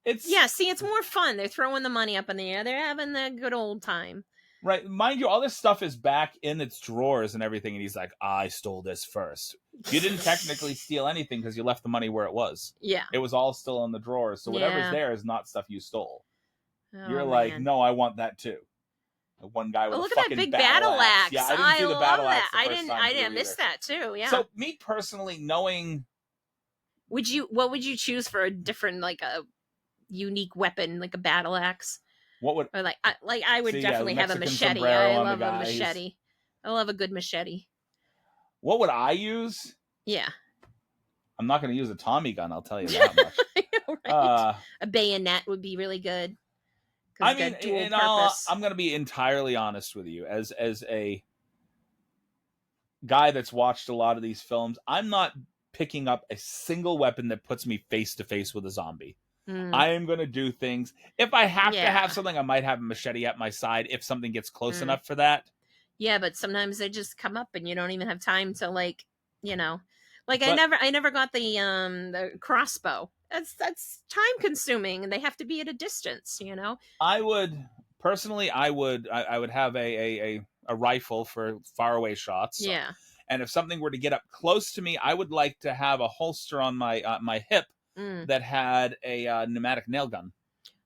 It's more fun. They're throwing the money up in the air. They're having the good old time. Right. Mind you, all this stuff is back in its drawers and everything, and he's like, I stole this first. You didn't technically steal anything because you left the money where it was. Yeah. It was all still in the drawers, so whatever's there is not stuff you stole. Oh, You're like, no, I want that too. One guy with look a fucking at that big battle axe. Yeah, I didn't see the battle axe the first time I didn't miss that too. Yeah. So me personally, knowing, what would you choose for a different, like a unique weapon, like a battle axe? What would I would definitely have a machete. I love a machete. I love a good machete. What would I use? Yeah. I'm not going to use a Tommy gun. I'll tell you that much. Right. A bayonet would be really good. I mean, I'm going to be entirely honest with you. As a guy that's watched a lot of these films, I'm not picking up a single weapon that puts me face to face with a zombie. I am going to do things. If I have to have something, I might have a machete at my side if something gets close enough for that. Yeah, but sometimes they just come up and you don't even have time to I never got the crossbow. That's time consuming, and they have to be at a distance, I would personally, I would have a a rifle for faraway shots. Yeah. And if something were to get up close to me, I would like to have a holster on my my hip that had a pneumatic nail gun.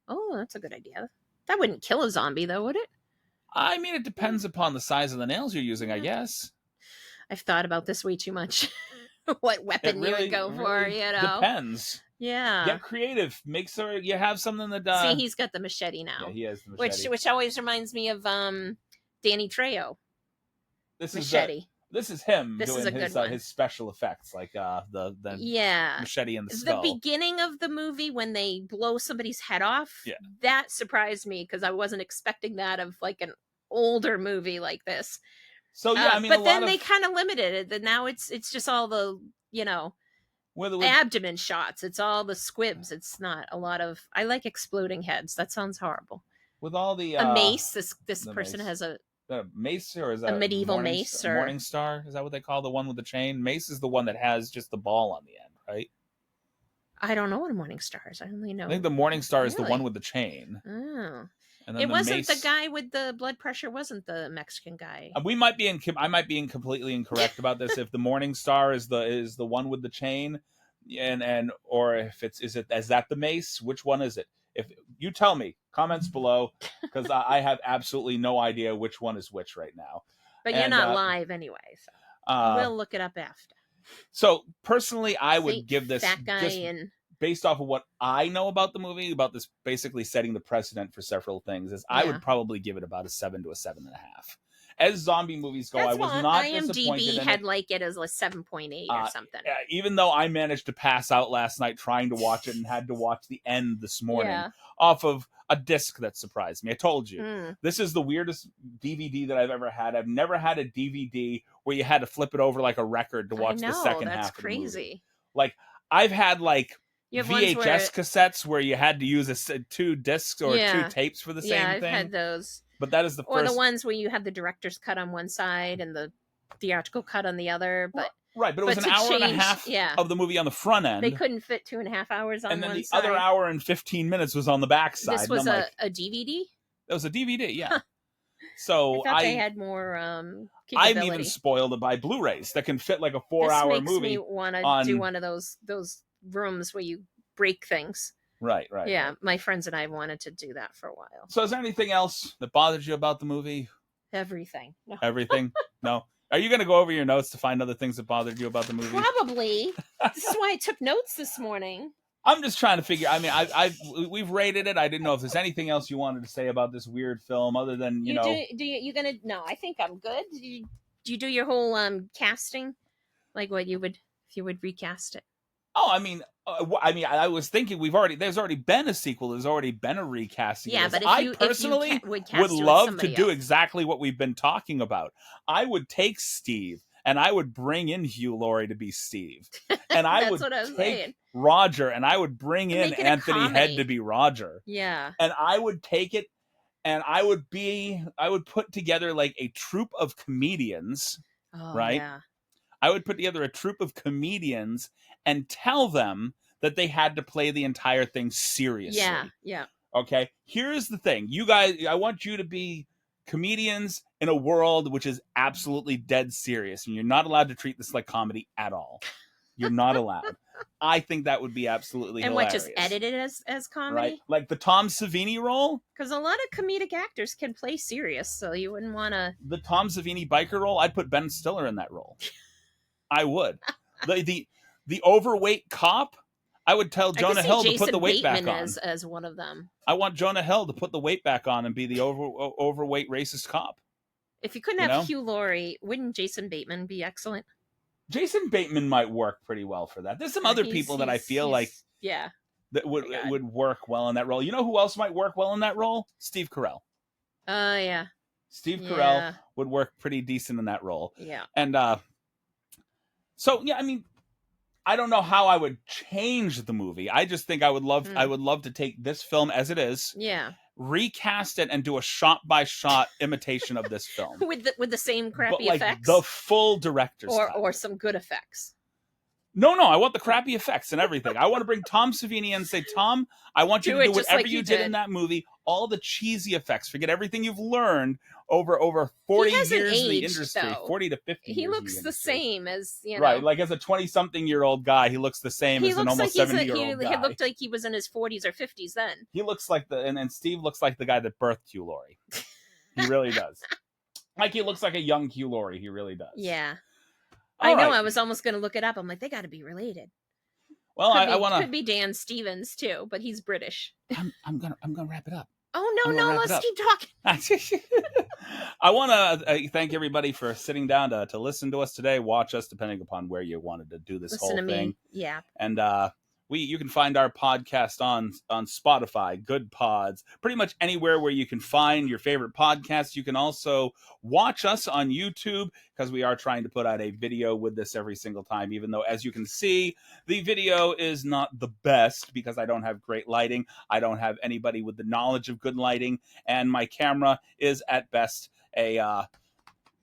Oh, that's a good idea. That wouldn't kill a zombie, though, would it? I mean, it depends upon the size of the nails you're using, I guess. I've thought about this way too much. What weapon you would go for, you know? Depends. Yeah. Get creative. Make sure you have something that... See, he's got the machete now. Yeah, he has the machete. Which always reminds me of Danny Trejo. This machete. This is him this doing is a good one. His special effects, like the machete in the skull. The beginning of the movie when they blow somebody's head off, that surprised me because I wasn't expecting that of like an older movie like this. So yeah, I mean, but then they kind of limited it. And now it's just all the abdomen shots. It's all the squibs. It's not a lot of. I like exploding heads. That sounds horrible. With all the a mace. This person has a mace, or is that a medieval mace or Morning Star? Is that what they call the one with the chain? Mace is the one that has just the ball on the end, right? I don't know what a Morning Star is. I only know. I think the Morning Star is the one with the chain. Oh. And then it wasn't the guy with the blood pressure. Wasn't the Mexican guy? I might be completely incorrect about this. If the Morning Star is the one with the chain, or if is that the mace? Which one is it? If you tell me, comments below, because I have absolutely no idea which one is which right now. But you're not live anyway, so we'll look it up after. So personally, I would give this that guy based off of what I know about the movie, about this basically setting the precedent for several things, I would probably give it about a 7 to a 7.5. As zombie movies go, I was not disappointed. IMDb had like it as a 7.8 or something. Even though I managed to pass out last night trying to watch it and had to watch the end this morning off of a disc that surprised me. I told you, this is the weirdest DVD that I've ever had. I've never had a DVD where you had to flip it over like a record to watch the second half of the movie. Like I've had like VHS cassettes where you had to use 2 discs or 2 tapes for the same thing. Yeah, I've had those. But that is the first. Or the ones where you have the director's cut on one side and the theatrical cut on the other. But right, but it was an hour and a half of the movie on the front end. They couldn't fit 2.5 hours on one side. And then the other hour and 15 minutes was on the back side. This was a DVD? It was a DVD, yeah. So I thought they had more I'm even spoiled by Blu-rays that can fit like a 4-hour movie. This makes me want to do one of those rooms where you break things. Right. Yeah, my friends and I wanted to do that for a while. So is there anything else that bothered you about the movie? Everything. No. Everything? No. Are you going to go over your notes to find other things that bothered you about the movie? Probably. This is why I took notes this morning. I'm just trying to figure. I mean, we've rated it. I didn't know if there's anything else you wanted to say about this weird film other than you know. You gonna? No, I think I'm good. Do you do your whole casting, like what you would if you would recast it? Oh, I mean, I was thinking there's already been a sequel. There's already been a recasting. Yeah, but I personally would love to do exactly what we've been talking about. I would take Steve and I would bring in Hugh Laurie to be Steve, and I would take Roger and I would bring in Anthony Head to be Roger. Yeah, and I would take it, and I would put together like a troupe of comedians, right? Yeah. I would put together a troupe of comedians and tell them that they had to play the entire thing seriously. Yeah. Okay, here's the thing. You guys, I want you to be comedians in a world which is absolutely dead serious, and you're not allowed to treat this like comedy at all. You're not allowed. I think that would be absolutely hilarious. And just edit it as comedy? Right? Like the Tom Savini role? Because a lot of comedic actors can play serious, so you wouldn't want to... The Tom Savini biker role, I'd put Ben Stiller in that role. I would. The overweight cop, I would tell Jonah Hill to put the weight back on. As one of them. I want Jonah Hill to put the weight back on and be the overweight racist cop. If you couldn't have Hugh Laurie, wouldn't Jason Bateman be excellent? Jason Bateman might work pretty well for that. There's some other people that I feel like that would work well in that role. You know who else might work well in that role? Steve Carell. Yeah. Steve Carell would work pretty decent in that role. Yeah. And so yeah, I mean, I don't know how I would change the movie. I just think I would love to take this film as it is. Yeah. Recast it and do a shot-by-shot imitation of this film with the same crappy effects, the full director's cut. or some good effects. No, I want the crappy effects and everything. I want to bring Tom Savini and say, Tom, I want you to do whatever you did in that movie. All the cheesy effects. Forget everything you've learned over 40 years in the industry. 40 to 50 he years looks the same as, you know. Right, like as a 20-something-year-old guy, he looks the same as an almost 70-year-old guy. He looked like he was in his 40s or 50s then. He looks like and Steve looks like the guy that birthed Hugh Laurie. He really does. Like he looks like a young Hugh Laurie. He really does. Yeah. I know. I was almost going to look it up. I'm like, they got to be related. Well, I want to. Could be Dan Stevens too, but he's British. I'm gonna wrap it up. Oh no! Let's keep talking. I want to thank everybody for sitting down to listen to us today, watch us, depending upon where you wanted to do this whole thing. Yeah. And you can find our podcast on Spotify, Good Pods, pretty much anywhere where you can find your favorite podcasts. You can also watch us on YouTube because we are trying to put out a video with this every single time, even though, as you can see, the video is not the best because I don't have great lighting. I don't have anybody with the knowledge of good lighting, and my camera is at best a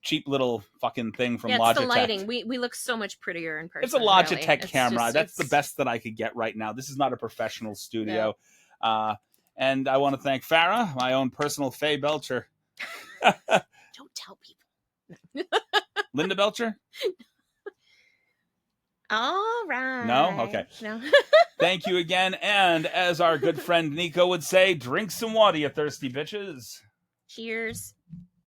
cheap little fucking thing from Logitech. It's the lighting. We look so much prettier in person. It's a Logitech really. Camera. That's the best that I could get right now. This is not a professional studio. No. And I want to thank Farah, my own personal Faye Belcher. Don't tell people. Linda Belcher? All right. No? Okay. No. Thank you again. And as our good friend Nico would say, drink some water, you thirsty bitches. Cheers.